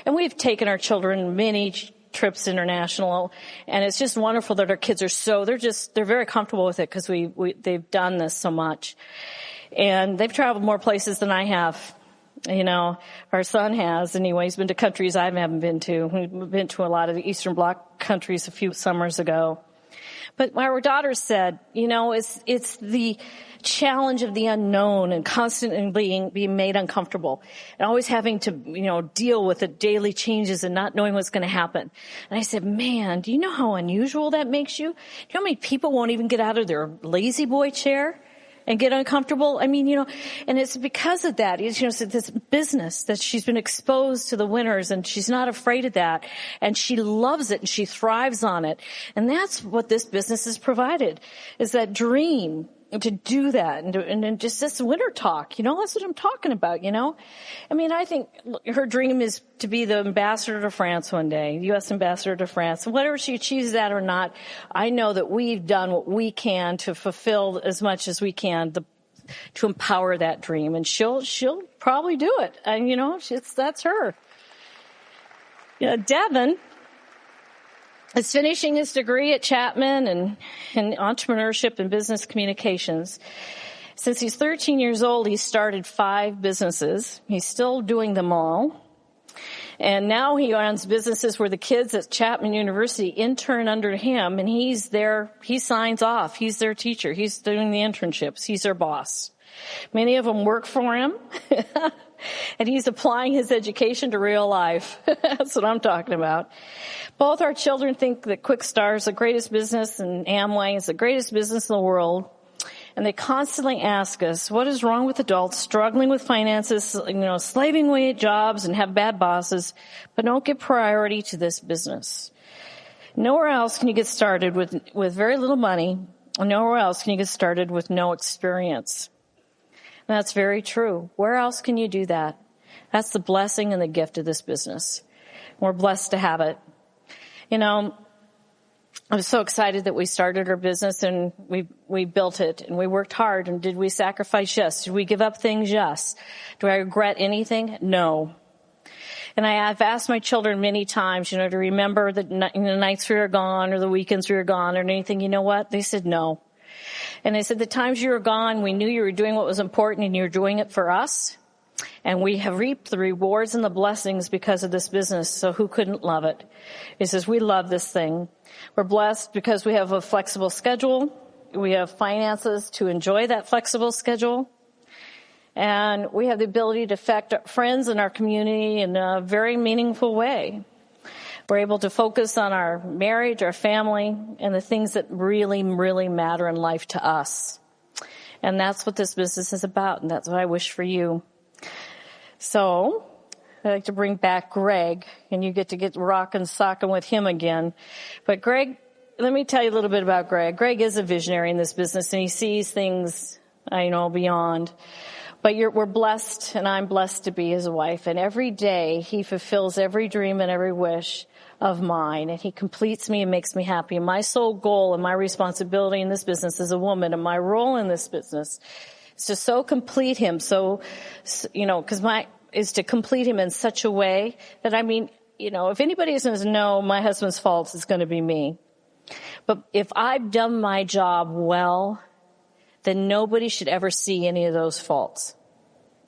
And we've taken our children many trips international, and it's just wonderful that our kids are they're very comfortable with it because they've done this so much. And they've traveled more places than I have. Our son has anyway. He's been to countries I haven't been to. We've been to a lot of the Eastern Bloc countries a few summers ago. But our daughter said, it's the challenge of the unknown and constantly being made uncomfortable and always having to, deal with the daily changes and not knowing what's going to happen. And I said, man, do you know how unusual that makes you? Do you know how many people won't even get out of their lazy boy chair and get uncomfortable? I mean, and it's because of that. So this business that she's been exposed to the winters, and she's not afraid of that, and she loves it and she thrives on it. And that's what this business has provided, is that dream to do that, and just this winter talk, that's what I'm talking about, I mean, I think her dream is to be the ambassador to France one day, U.S. ambassador to France. Whether she achieves that or not, I know that we've done what we can to fulfill as much as we can to empower that dream, and she'll probably do it. And that's her. Devin is finishing his degree at Chapman in entrepreneurship and business communications. Since he's 13 years old, he started 5 businesses. He's still doing them all. And now he runs businesses where the kids at Chapman University intern under him, and he signs off. He's their teacher. He's doing the internships. He's their boss. Many of them work for him. And he's applying his education to real life. That's what I'm talking about. Both our children think that Quickstar is the greatest business, and Amway is the greatest business in the world. And they constantly ask us, what is wrong with adults struggling with finances, slaving away at jobs and have bad bosses, but don't give priority to this business? Nowhere else can you get started with very little money. Nowhere else can you get started with no experience. And that's very true. Where else can you do that? That's the blessing and the gift of this business. We're blessed to have it. I was so excited that we started our business, and we built it, and we worked hard. And did we sacrifice? Yes. Did we give up things? Yes. Do I regret anything? No. And I've asked my children many times, to remember the nights we were gone or the weekends we were gone or anything. You know what? They said no. And they said, the times you were gone, we knew you were doing what was important and you were doing it for us. And we have reaped the rewards and the blessings because of this business. So who couldn't love it? He says, we love this thing. We're blessed because we have a flexible schedule. We have finances to enjoy that flexible schedule. And we have the ability to affect our friends in our community in a very meaningful way. We're able to focus on our marriage, our family, and the things that really, really matter in life to us. And that's what this business is about, and that's what I wish for you. So I'd like to bring back Greg, and you get to get rockin' sockin' with him again. But Greg, let me tell you a little bit about Greg. Greg is a visionary in this business, and he sees things, beyond. But we're blessed, and I'm blessed to be his wife. And every day, he fulfills every dream and every wish of mine. And he completes me and makes me happy. And my sole goal and my responsibility in this business as a woman and my role in this business is to so complete him. Is to complete him in such a way that, if anybody is going to know my husband's faults, it's going to be me. But if I've done my job well, then nobody should ever see any of those faults.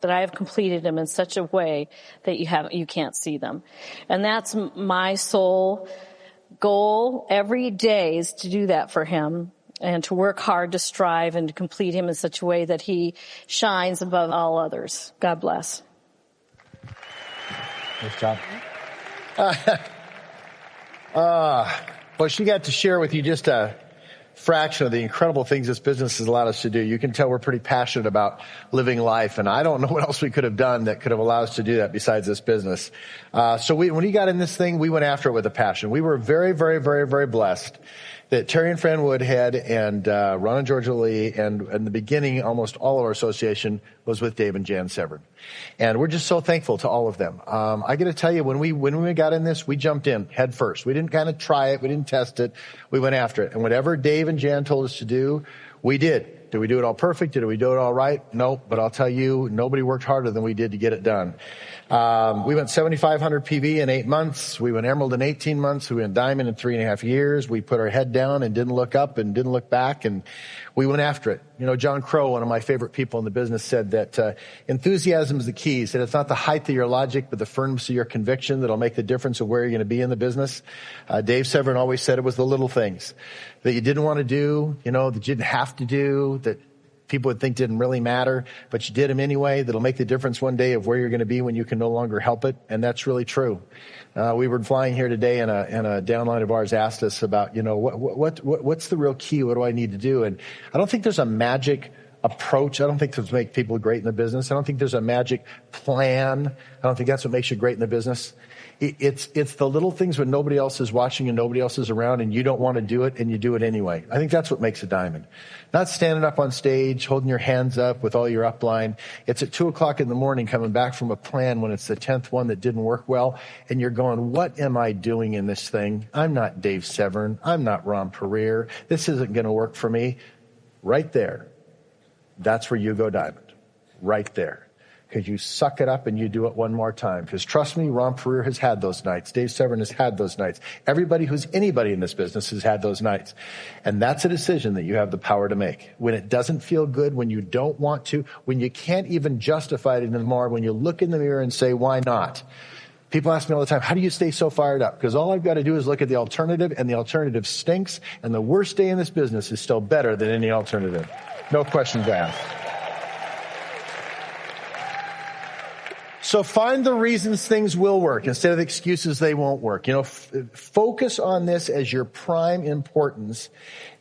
That I have completed them in such a way that you can't see them. And that's my sole goal every day, is to do that for him and to work hard to strive and to complete him in such a way that he shines above all others. God bless. Nice job. Well, she got to share with you just a fraction of the incredible things this business has allowed us to do. You can tell we're pretty passionate about living life, and I don't know what else we could have done that could have allowed us to do that besides this business. So when we got in this thing, we went after it with a passion. We were very, very, very, very blessed that Terry and Fran Woodhead and Ron and Georgia Lee, and in the beginning, almost all of our association was with Dave and Jan Severn. And we're just so thankful to all of them. I got to tell you, when we got in this, we jumped in head first. We didn't kind of try it. We didn't test it. We went after it. And whatever Dave and Jan told us to do, we did. Did we do it all perfect? Did we do it all right? No, but I'll tell you, nobody worked harder than we did to get it done. We went 7,500 PV in 8 months. We went Emerald in 18 months. We went Diamond in 3.5 years. We put our head down and didn't look up and didn't look back, and we went after it. John Crow, one of my favorite people in the business, said that enthusiasm is the key. He said it's not the height of your logic, but the firmness of your conviction that'll make the difference of where you're going to be in the business. Dave Severn always said it was the little things that you didn't want to do, that you didn't have to do, that people would think didn't really matter, but you did them anyway. That'll make the difference one day of where you're going to be when you can no longer help it. And that's really true. We were flying here today, and a downline of ours asked us about, what's the real key? What do I need to do? And I don't think there's a magic approach. I don't think that's what makes people great in the business. I don't think there's a magic plan. I don't think that's what makes you great in the business. It's the little things when nobody else is watching and nobody else is around and you don't want to do it and you do it anyway. I think that's what makes a diamond. Not standing up on stage, holding your hands up with all your upline. It's at 2:00 in the morning coming back from a plan when it's the 10th one that didn't work well, and you're going, what am I doing in this thing? I'm not Dave Severn. I'm not Ron Pereira. This isn't going to work for me. Right there. That's where you go diamond. Right there. Because you suck it up and you do it one more time. Because trust me, Ron Pereira has had those nights. Dave Severn has had those nights. Everybody who's anybody in this business has had those nights. And that's a decision that you have the power to make. When it doesn't feel good, when you don't want to, when you can't even justify it anymore, when you look in the mirror and say, why not? People ask me all the time, how do you stay so fired up? Because all I've got to do is look at the alternative, and the alternative stinks. And the worst day in this business is still better than any alternative. No questions asked. So find the reasons things will work instead of the excuses they won't work. Focus on this as your prime importance.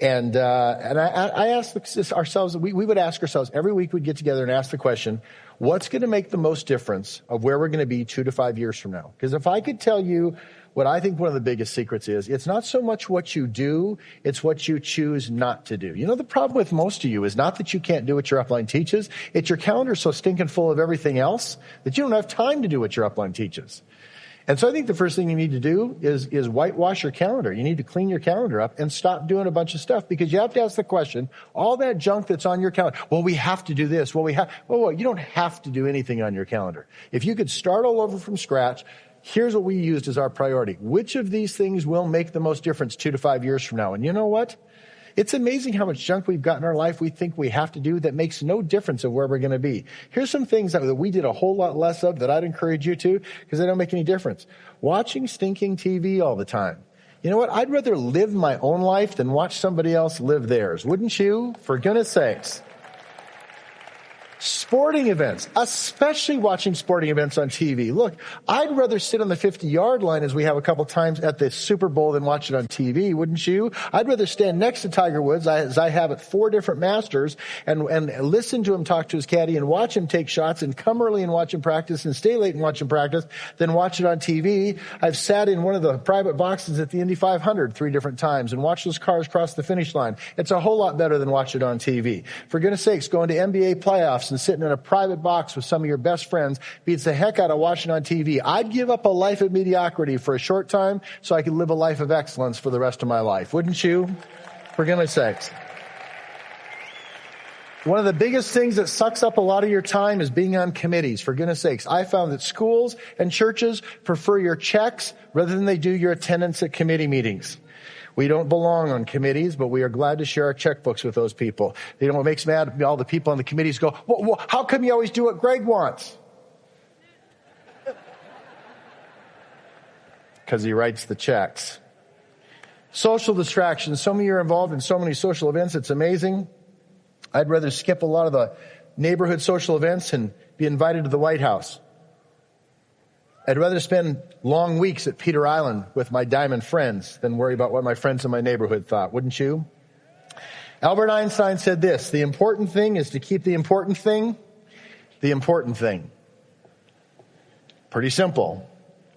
And I ask ourselves, we would ask ourselves every week we'd get together and ask the question, what's going to make the most difference of where we're going to be 2 to 5 years from now? Because if I could tell you what I think one of the biggest secrets is, it's not so much what you do, it's what you choose not to do. The problem with most of you is not that you can't do what your upline teaches, it's your calendar's so stinking full of everything else that you don't have time to do what your upline teaches. And so I think the first thing you need to do is whitewash your calendar. You need to clean your calendar up and stop doing a bunch of stuff, because you have to ask the question, all that junk that's on your calendar, well, we have to do this. Well, you don't have to do anything on your calendar. If you could start all over from scratch, here's what we used as our priority. Which of these things will make the most difference 2 to 5 years from now? And you know what? It's amazing how much junk we've got in our life we think we have to do that makes no difference of where we're going to be. Here's some things that we did a whole lot less of that I'd encourage you to, because they don't make any difference. Watching stinking TV all the time. You know what? I'd rather live my own life than watch somebody else live theirs. Wouldn't you? For goodness sakes. Sporting events, especially watching sporting events on TV. Look, I'd rather sit on the 50-yard line, as we have a couple times at the Super Bowl, than watch it on TV, wouldn't you? I'd rather stand next to Tiger Woods, as I have at 4 different Masters, and listen to him talk to his caddy and watch him take shots and come early and watch him practice and stay late and watch him practice than watch it on TV. I've sat in one of the private boxes at the Indy 500 3 different times and watched those cars cross the finish line. It's a whole lot better than watch it on TV. For goodness sakes, going to NBA playoffs and sitting in a private box with some of your best friends beats the heck out of watching on TV. I'd give up a life of mediocrity for a short time so I could live a life of excellence for the rest of my life. Wouldn't you? For goodness sakes. One of the biggest things that sucks up a lot of your time is being on committees. For goodness sakes, I found that schools and churches prefer your checks rather than they do your attendance at committee meetings. We don't belong on committees, but we are glad to share our checkbooks with those people. You know what makes me mad? All the people on the committees go, well, how come you always do what Greg wants? Because he writes the checks. Social distractions. Some of you are involved in so many social events, it's amazing. I'd rather skip a lot of the neighborhood social events and be invited to the White House. I'd rather spend long weeks at Peter Island with my diamond friends than worry about what my friends in my neighborhood thought, wouldn't you? Albert Einstein said this, the important thing is to keep the important thing the important thing. Pretty simple.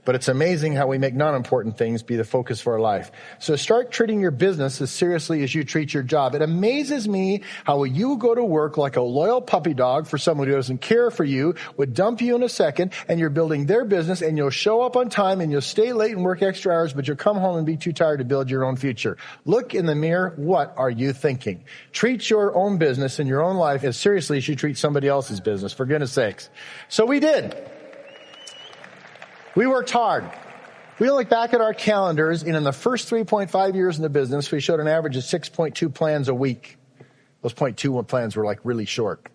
But it's amazing how we make non-important things be the focus of our life. So start treating your business as seriously as you treat your job. It amazes me how you go to work like a loyal puppy dog for someone who doesn't care for you, would dump you in a second, and you're building their business, and you'll show up on time, and you'll stay late and work extra hours, but you'll come home and be too tired to build your own future. Look in the mirror. What are you thinking? Treat your own business and your own life as seriously as you treat somebody else's business, for goodness sakes. So we did. We worked hard. We look back at our calendars, and in the first 3.5 years in the business, we showed an average of 6.2 plans a week. Those 0.2 plans were like really short.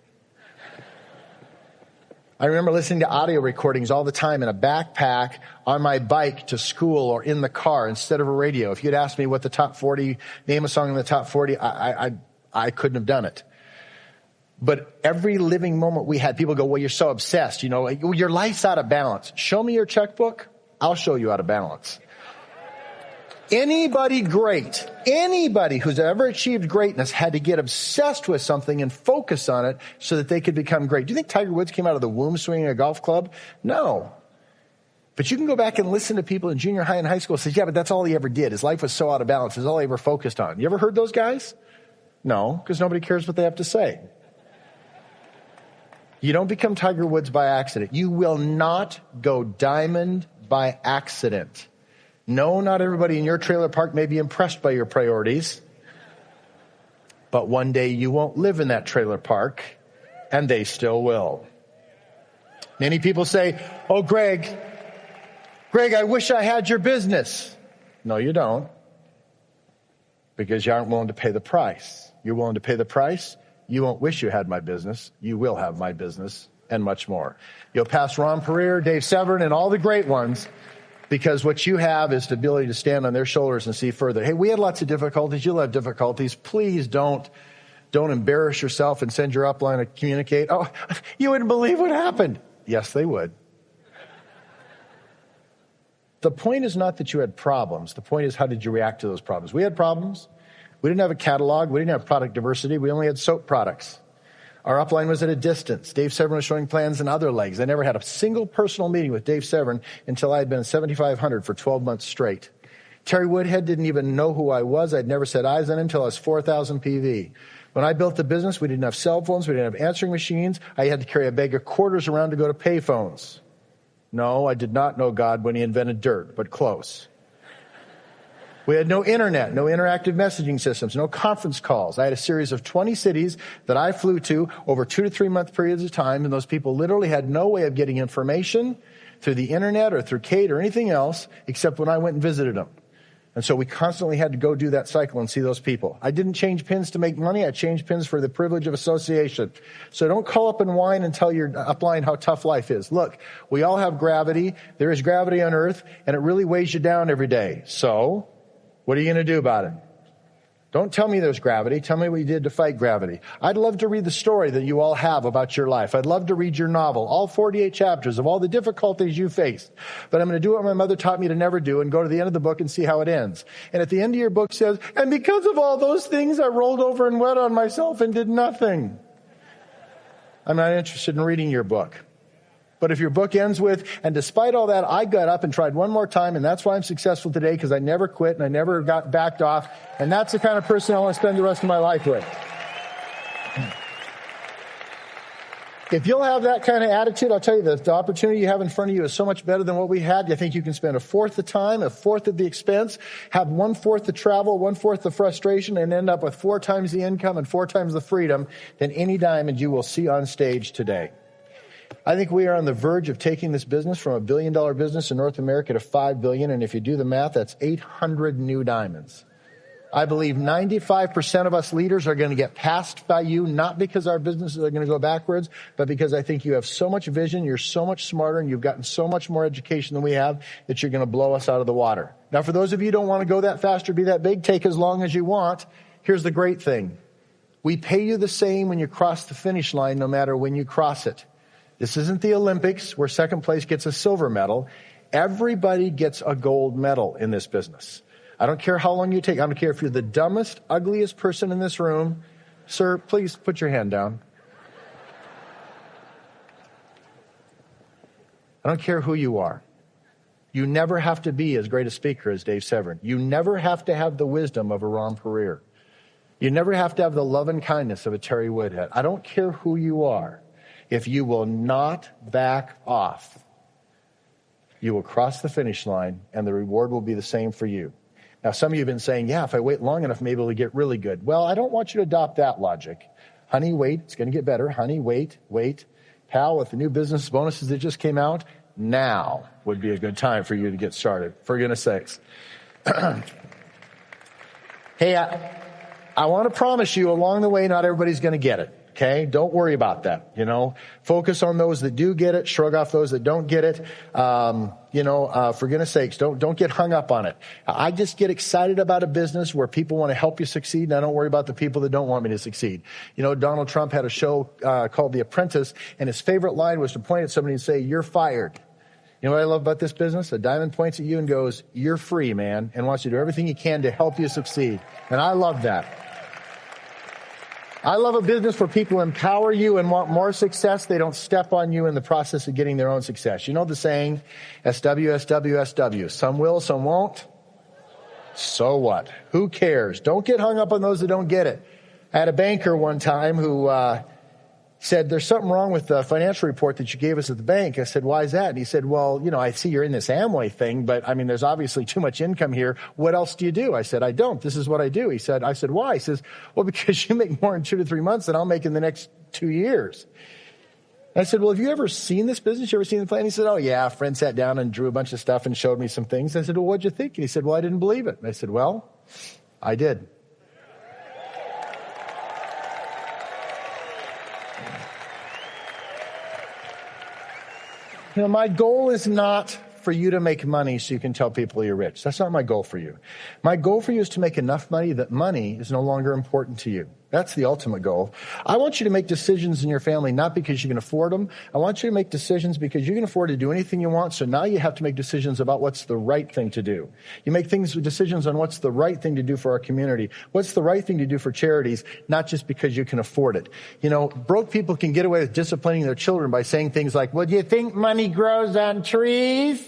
I remember listening to audio recordings all the time in a backpack, on my bike to school, or in the car instead of a radio. If you'd asked me what the top 40, name a song in the top 40, I couldn't have done it. But every living moment we had, people go, well, you're so obsessed. You know, your life's out of balance. Show me your checkbook. I'll show you out of balance. Anybody great, anybody who's ever achieved greatness had to get obsessed with something and focus on it so that they could become great. Do you think Tiger Woods came out of the womb swinging a golf club? No. But you can go back and listen to people in junior high and high school and say, yeah, but that's all he ever did. His life was so out of balance. It's all he ever focused on. You ever heard those guys? No, because nobody cares what they have to say. You don't become Tiger Woods by accident. You will not go diamond by accident. No, not everybody in your trailer park may be impressed by your priorities. But one day you won't live in that trailer park, and they still will. Many people say, oh, Greg, I wish I had your business. No, you don't. Because you aren't willing to pay the price. You're willing to pay the price? You won't wish you had my business. You will have my business and much more. You'll pass Ron Pereira, Dave Severin, and all the great ones, because what you have is the ability to stand on their shoulders and see further. Hey, we had lots of difficulties. You'll have difficulties. Please don't embarrass yourself and send your upline to communicate. Oh, you wouldn't believe what happened. Yes, they would. The point is not that you had problems. The point is, how did you react to those problems? We had problems. We didn't have a catalog. We didn't have product diversity. We only had soap products. Our upline was at a distance. Dave Severin was showing plans in other legs. I never had a single personal meeting with Dave Severin until I had been at 7,500 for 12 months straight. Terry Woodhead didn't even know who I was. I'd never set eyes on him until I was 4,000 PV. When I built the business, we didn't have cell phones. We didn't have answering machines. I had to carry a bag of quarters around to go to payphones. No, I did not know God when he invented dirt, but close. We had no internet, no interactive messaging systems, no conference calls. I had a series of 20 cities that I flew to over 2 to 3 month periods of time, and those people literally had no way of getting information through the internet or through Kate or anything else except when I went and visited them. And so we constantly had to go do that cycle and see those people. I didn't change pins to make money. I changed pins for the privilege of association. So don't call up and whine and tell your upline how tough life is. Look, we all have gravity. There is gravity on earth, and it really weighs you down every day. So what are you going to do about it? Don't tell me there's gravity. Tell me what you did to fight gravity. I'd love to read the story that you all have about your life. I'd love to read your novel, all 48 chapters of all the difficulties you faced. But I'm going to do what my mother taught me to never do and go to the end of the book and see how it ends. And at the end of your book says, and because of all those things, I rolled over and wet on myself and did nothing. I'm not interested in reading your book. But if your book ends with, and despite all that, I got up and tried one more time, and that's why I'm successful today, because I never quit and I never got backed off, and that's the kind of person I want to spend the rest of my life with. If you'll have that kind of attitude, I'll tell you that the opportunity you have in front of you is so much better than what we had. You think you can spend a fourth the time, a fourth of the expense, have 1/4 the travel, 1/4 the frustration, and end up with 4 times the income and 4 times the freedom than any diamond you will see on stage today. I think we are on the verge of taking this business from $1 billion business in North America to $5 billion. And if you do the math, that's 800 new diamonds. I believe 95% of us leaders are going to get passed by you, not because our businesses are going to go backwards, but because I think you have so much vision, you're so much smarter, and you've gotten so much more education than we have that you're going to blow us out of the water. Now, for those of you who don't want to go that fast or be that big, take as long as you want. Here's the great thing. We pay you the same when you cross the finish line, no matter when you cross it. This isn't the Olympics where second place gets a silver medal. Everybody gets a gold medal in this business. I don't care how long you take. I don't care if you're the dumbest, ugliest person in this room. Sir, please put your hand down. I don't care who you are. You never have to be as great a speaker as Dave Severin. You never have to have the wisdom of a Ron Pereira. You never have to have the love and kindness of a Terry Woodhead. I don't care who you are. If you will not back off, you will cross the finish line, and the reward will be the same for you. Now, some of you have been saying, yeah, if I wait long enough, maybe it'll get really good. Well, I don't want you to adopt that logic. Honey, wait. It's going to get better. Honey, wait. Pal, with the new business bonuses that just came out, now would be a good time for you to get started, for goodness sakes. Hey, I want to promise you along the way, not everybody's going to get it. Okay, don't worry about that. Focus on those that do get it. Shrug off those that don't get it. For goodness sakes, don't get hung up on it. I just get excited about a business where people want to help you succeed, and I don't worry about the people that don't want me to succeed. Donald Trump had a show called The Apprentice, and his favorite line was to point at somebody and say, "You're fired." You know what I love about this business? A diamond points at you and goes, "You're free, man," and wants you to do everything you can to help you succeed. And I love that. I love a business where people empower you and want more success. They don't step on you in the process of getting their own success. You know the saying, SW, SW, SW. Some will, some won't. So what? Who cares? Don't get hung up on those that don't get it. I had a banker one time who said, "There's something wrong with the financial report that you gave us at the bank." I said, "Why is that?" And he said, "Well, I see you're in this Amway thing, but there's obviously too much income here. What else do you do?" I said, "I don't. This is what I do." I said, "Why?" He says, "Well, because you make more in 2 to 3 months than I'll make in the next 2 years." And I said, "Well, have you ever seen this business? You ever seen the plan?" He said, "Oh yeah, a friend sat down and drew a bunch of stuff and showed me some things." I said, "Well, what'd you think?" And he said, "Well, I didn't believe it." And I said, "Well, I did." My goal is not for you to make money so you can tell people you're rich. That's not my goal for you. My goal for you is to make enough money that money is no longer important to you. That's the ultimate goal. I want you to make decisions in your family not because you can afford them. I want you to make decisions because you can afford to do anything you want. So now you have to make decisions about what's the right thing to do. You make decisions on what's the right thing to do for our community. What's the right thing to do for charities, not just because you can afford it. Broke people can get away with disciplining their children by saying things like, "Well, do you think money grows on trees?"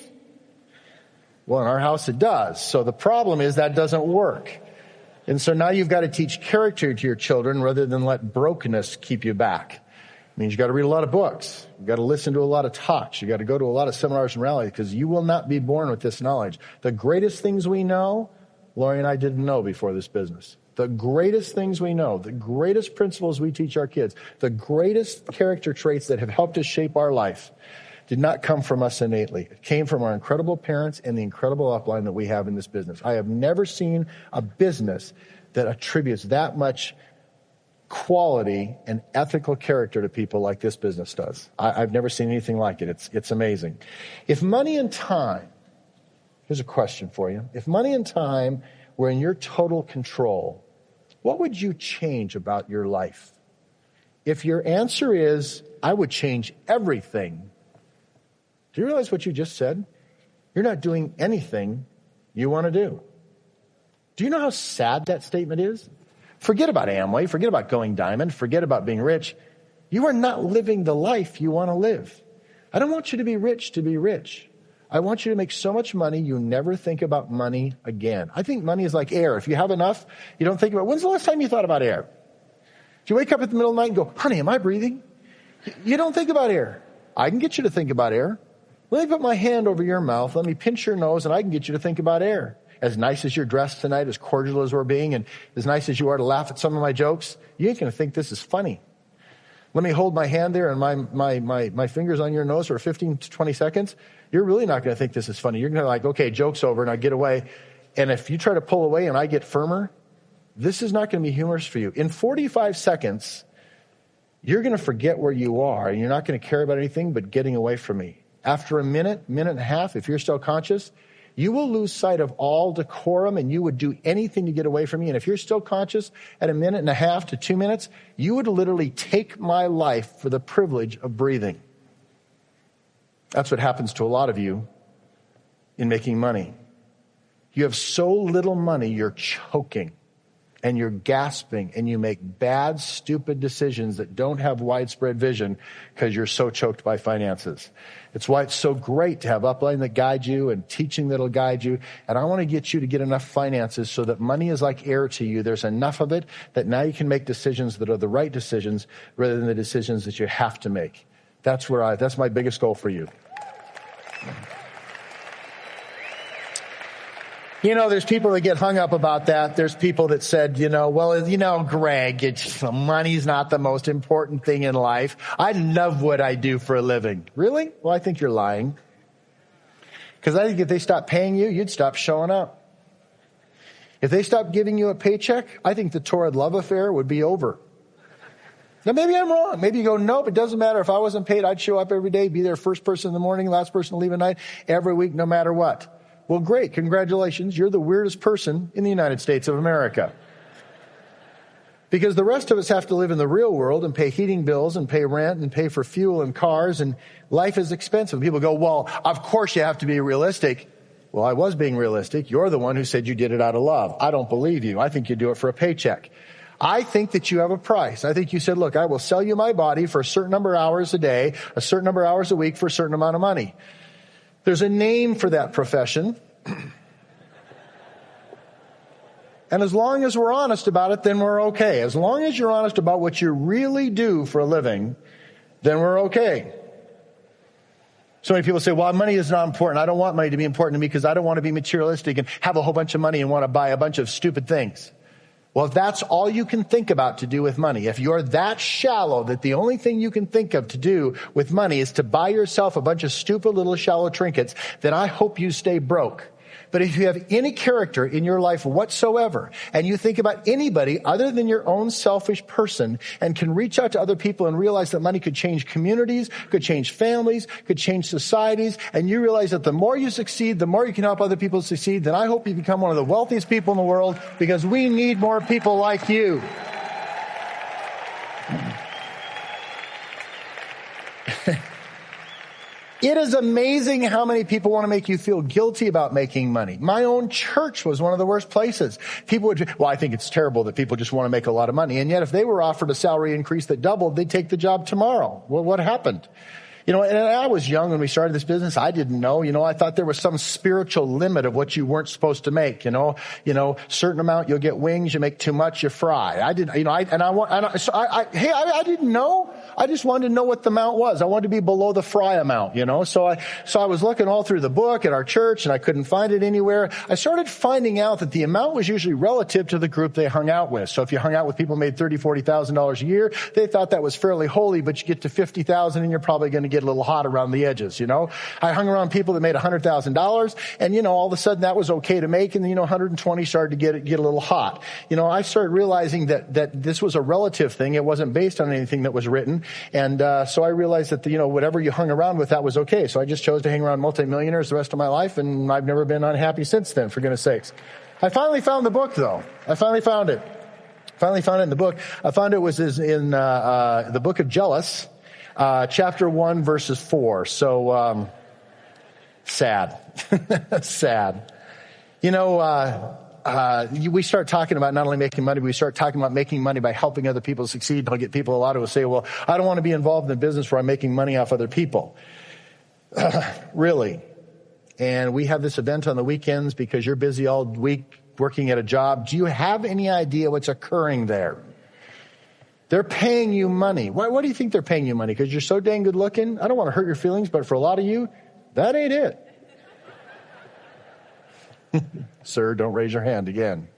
Well, in our house it does. So the problem is that doesn't work. And so now you've got to teach character to your children rather than let brokenness keep you back. It means you got to read a lot of books. You got to listen to a lot of talks. You got to go to a lot of seminars and rallies because you will not be born with this knowledge. The greatest things we know, Laurie and I didn't know before this business. The greatest things we know, the greatest principles we teach our kids, the greatest character traits that have helped us shape our life, did not come from us innately. It came from our incredible parents and the incredible upline that we have in this business. I have never seen a business that attributes that much quality and ethical character to people like this business does. I've never seen anything like it. It's amazing. If money and time, here's a question for you. If money and time were in your total control, what would you change about your life? If your answer is, I would change everything, do you realize what you just said? You're not doing anything you want to do. Do you know how sad that statement is? Forget about Amway, forget about going diamond, forget about being rich. You are not living the life you want to live. I don't want you to be rich to be rich. I want you to make so much money you never think about money again. I think money is like air. If you have enough, you don't think about it. When's the last time you thought about air? Do you wake up in the middle of the night and go, honey, am I breathing? You don't think about air. I can get you to think about air. Let me put my hand over your mouth. Let me pinch your nose, and I can get you to think about air. As nice as you're dressed tonight, as cordial as we're being, and as nice as you are to laugh at some of my jokes, you ain't going to think this is funny. Let me hold my hand there and my fingers on your nose for 15 to 20 seconds. You're really not going to think this is funny. You're going to like, okay, joke's over, and I get away. And if you try to pull away and I get firmer, this is not going to be humorous for you. In 45 seconds, you're going to forget where you are, and you're not going to care about anything but getting away from me. After a minute and a half, if you're still conscious, you will lose sight of all decorum, and you would do anything to get away from me. And if you're still conscious at a minute and a half to 2 minutes, you would literally take my life for the privilege of breathing. That's what happens to a lot of you in making money. You have so little money, you're choking and you're gasping, and you make bad, stupid decisions that don't have widespread vision because you're so choked by finances. It's why it's so great to have upline that guide you and teaching that'll guide you. And I want to get you to get enough finances so that money is like air to you. There's enough of it that now you can make decisions that are the right decisions rather than the decisions that you have to make. That's my biggest goal for you. You know, there's people that get hung up about that. There's people that said, Greg, money's not the most important thing in life. I love what I do for a living. Really? Well, I think you're lying. Because I think if they stopped paying you, you'd stop showing up. If they stopped giving you a paycheck, I think the torrid love affair would be over. Now, maybe I'm wrong. Maybe you go, nope, it doesn't matter. If I wasn't paid, I'd show up every day, be there first person in the morning, last person to leave at night, every week, no matter what. Well, great. Congratulations. You're the weirdest person in the United States of America. Because the rest of us have to live in the real world and pay heating bills and pay rent and pay for fuel and cars, and life is expensive. People go, well, of course you have to be realistic. Well, I was being realistic. You're the one who said you did it out of love. I don't believe you. I think you do it for a paycheck. I think that you have a price. I think you said, look, I will sell you my body for a certain number of hours a day, a certain number of hours a week for a certain amount of money. There's a name for that profession. And as long as we're honest about it, then we're okay. As long as you're honest about what you really do for a living, then we're okay. So many people say, well, money is not important. I don't want money to be important to me because I don't want to be materialistic and have a whole bunch of money and want to buy a bunch of stupid things. Well, if that's all you can think about to do with money, if you're that shallow that the only thing you can think of to do with money is to buy yourself a bunch of stupid little shallow trinkets, then I hope you stay broke. But if you have any character in your life whatsoever, and you think about anybody other than your own selfish person and can reach out to other people and realize that money could change communities, could change families, could change societies, and you realize that the more you succeed, the more you can help other people succeed, then I hope you become one of the wealthiest people in the world, because we need more people like you. It is amazing how many people want to make you feel guilty about making money. My own church was one of the worst places. People would, well, I think it's terrible that people just want to make a lot of money. And yet if they were offered a salary increase that doubled, they'd take the job tomorrow. Well, what happened? And I was young when we started this business. I didn't know. I thought there was some spiritual limit of what you weren't supposed to make. Certain amount, you'll get wings. You make too much, you fry. I didn't, I didn't know. I just wanted to know what the amount was. I wanted to be below the fry amount, So I was looking all through the book at our church, and I couldn't find it anywhere. I started finding out that the amount was usually relative to the group they hung out with. So if you hung out with people who made $30,000, $40,000 a year, they thought that was fairly holy, but you get to $50,000 and you're probably going to get a little hot around the edges, I hung around people that made $100,000 and, all of a sudden that was okay to make. And, 120 started to get a little hot. I started realizing that this was a relative thing. It wasn't based on anything that was written. And, so I realized that, whatever you hung around with, that was okay. So I just chose to hang around multimillionaires the rest of my life. And I've never been unhappy since then, for goodness sakes. I finally found the book, though. I finally found it in the book. I found it was in the book of Jealous, chapter 1, verses 4. So sad. Sad. We start talking about not only making money, but we start talking about making money by helping other people succeed. I'll get people, a lot of us say, well, I don't want to be involved in a business where I'm making money off other people. Really? And we have this event on the weekends because you're busy all week working at a job. Do you have any idea what's occurring there? They're paying you money. Why do you think they're paying you money? Because you're so dang good looking? I don't want to hurt your feelings, but for a lot of you, that ain't it. Sir, don't raise your hand again.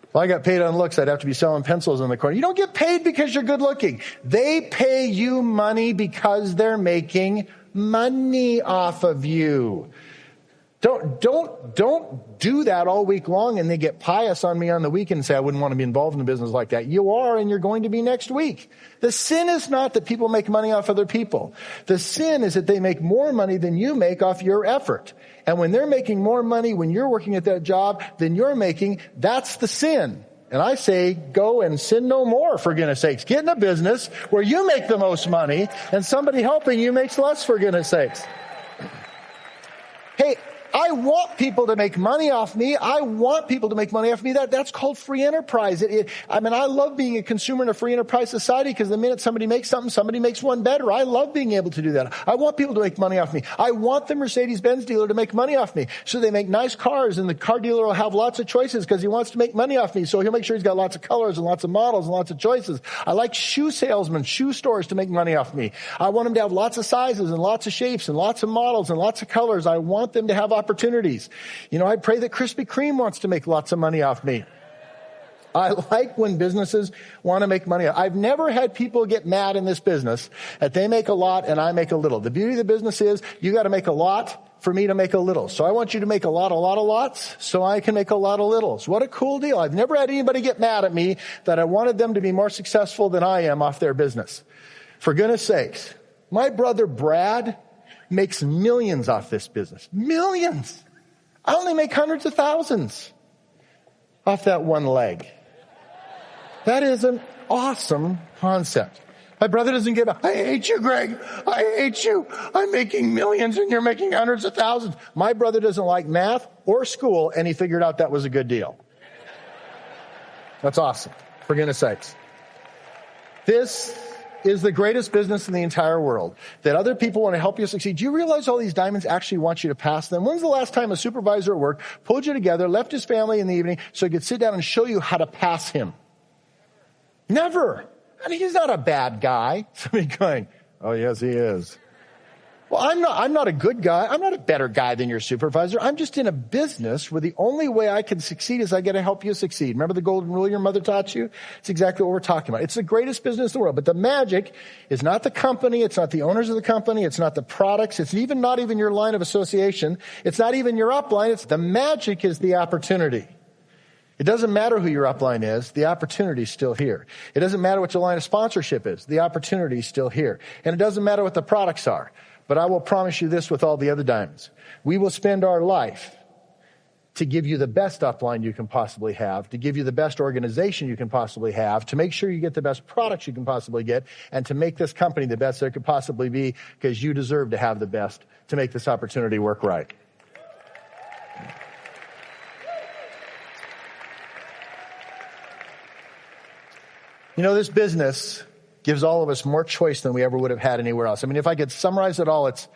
If I got paid on looks, I'd have to be selling pencils in the corner. You don't get paid because you're good looking. They pay you money because they're making money off of you. Don't do that all week long and they get pious on me on the weekend and say, I wouldn't want to be involved in a business like that. You are, and you're going to be next week. The sin is not that people make money off other people. The sin is that they make more money than you make off your effort. And when they're making more money when you're working at that job than you're making, that's the sin. And I say, go and sin no more, for goodness sakes. Get in a business where you make the most money and somebody helping you makes less, for goodness sakes. Hey, I want people to make money off me. I want people to make money off me. That's called free enterprise. I love being a consumer in a free enterprise society because the minute somebody makes something, somebody makes one better. I love being able to do that. I want people to make money off me. I want the Mercedes-Benz dealer to make money off me. So they make nice cars, and the car dealer will have lots of choices because he wants to make money off me. So he'll make sure he's got lots of colors and lots of models and lots of choices. I like shoe salesmen, shoe stores to make money off me. I want them to have lots of sizes and lots of shapes and lots of models and lots of colors. I want them to have opportunities. I pray that Krispy Kreme wants to make lots of money off me. I like when businesses want to make money. I've never had people get mad in this business that they make a lot and I make a little. The beauty of the business is you got to make a lot for me to make a little. So I want you to make a lot of lots so I can make a lot of littles. What a cool deal. I've never had anybody get mad at me that I wanted them to be more successful than I am off their business. For goodness sakes, my brother Brad makes millions off this business. Millions. I only make hundreds of thousands off that one leg. That is an awesome concept. My brother doesn't get I hate you, Greg. I hate you. I'm making millions and you're making hundreds of thousands. My brother doesn't like math or school, and he figured out that was a good deal. That's awesome. For goodness sakes. This is the greatest business in the entire world, that other people want to help you succeed. Do you realize all these diamonds actually want you to pass them? When's the last time a supervisor at work pulled you together, left his family in the evening so he could sit down and show you how to pass him? Never. I mean, he's not a bad guy. Somebody going, oh, yes, he is. Well, I'm not a good guy. I'm not a better guy than your supervisor. I'm just in a business where the only way I can succeed is I got to help you succeed. Remember the golden rule your mother taught you? It's exactly what we're talking about. It's the greatest business in the world. But the magic is not the company. It's not the owners of the company. It's not the products. It's not even your line of association. It's not even your upline. It's the magic is the opportunity. It doesn't matter who your upline is. The opportunity is still here. It doesn't matter what your line of sponsorship is. The opportunity is still here. And it doesn't matter what the products are. But I will promise you this with all the other diamonds. We will spend our life to give you the best upline you can possibly have, to give you the best organization you can possibly have, to make sure you get the best products you can possibly get, and to make this company the best there could possibly be, because you deserve to have the best to make this opportunity work right. This business gives all of us more choice than we ever would have had anywhere else. I mean, if I could summarize it all, it's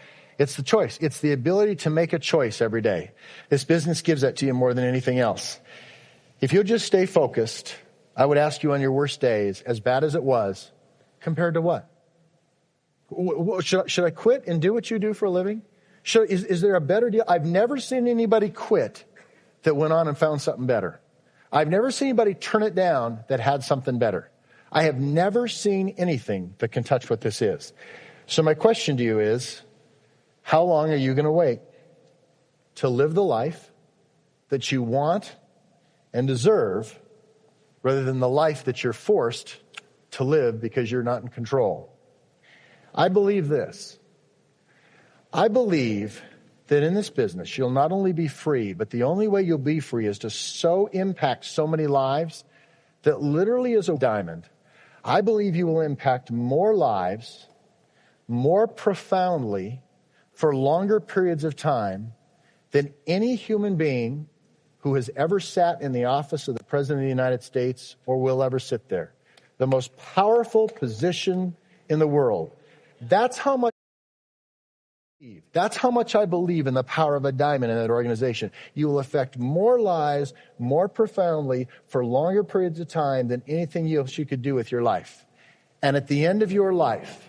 the choice. It's the ability to make a choice every day. This business gives that to you more than anything else. If you'll just stay focused, I would ask you on your worst days, as bad as it was, compared to what? Should I quit and do what you do for a living? Is there a better deal? I've never seen anybody quit that went on and found something better. I've never seen anybody turn it down that had something better. I have never seen anything that can touch what this is. So my question to you is, how long are you going to wait to live the life that you want and deserve rather than the life that you're forced to live because you're not in control? I believe this. I believe that in this business, you'll not only be free, but the only way you'll be free is to so impact so many lives that literally is a diamond. I believe you will impact more lives, more profoundly, for longer periods of time than any human being who has ever sat in the office of the President of the United States or will ever sit there. The most powerful position in the world. That's how much I believe in the power of a diamond in that organization. You will affect more lives, more profoundly, for longer periods of time than anything else you could do with your life. And at the end of your life,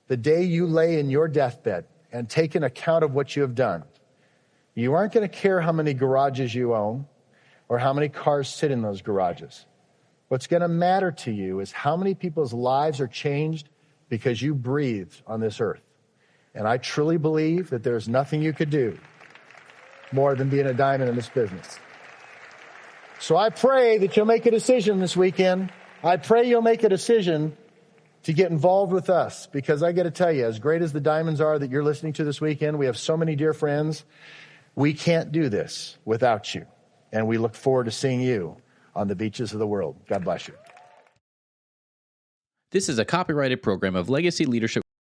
the day you lay in your deathbed and take an account of what you have done, you aren't going to care how many garages you own or how many cars sit in those garages. What's going to matter to you is how many people's lives are changed because you breathed on this earth. And I truly believe that there's nothing you could do more than being a diamond in this business. So I pray that you'll make a decision this weekend. I pray you'll make a decision to get involved with us, because I got to tell you, as great as the diamonds are that you're listening to this weekend, we have so many dear friends. We can't do this without you. And we look forward to seeing you on the beaches of the world. God bless you. This is a copyrighted program of Legacy Leadership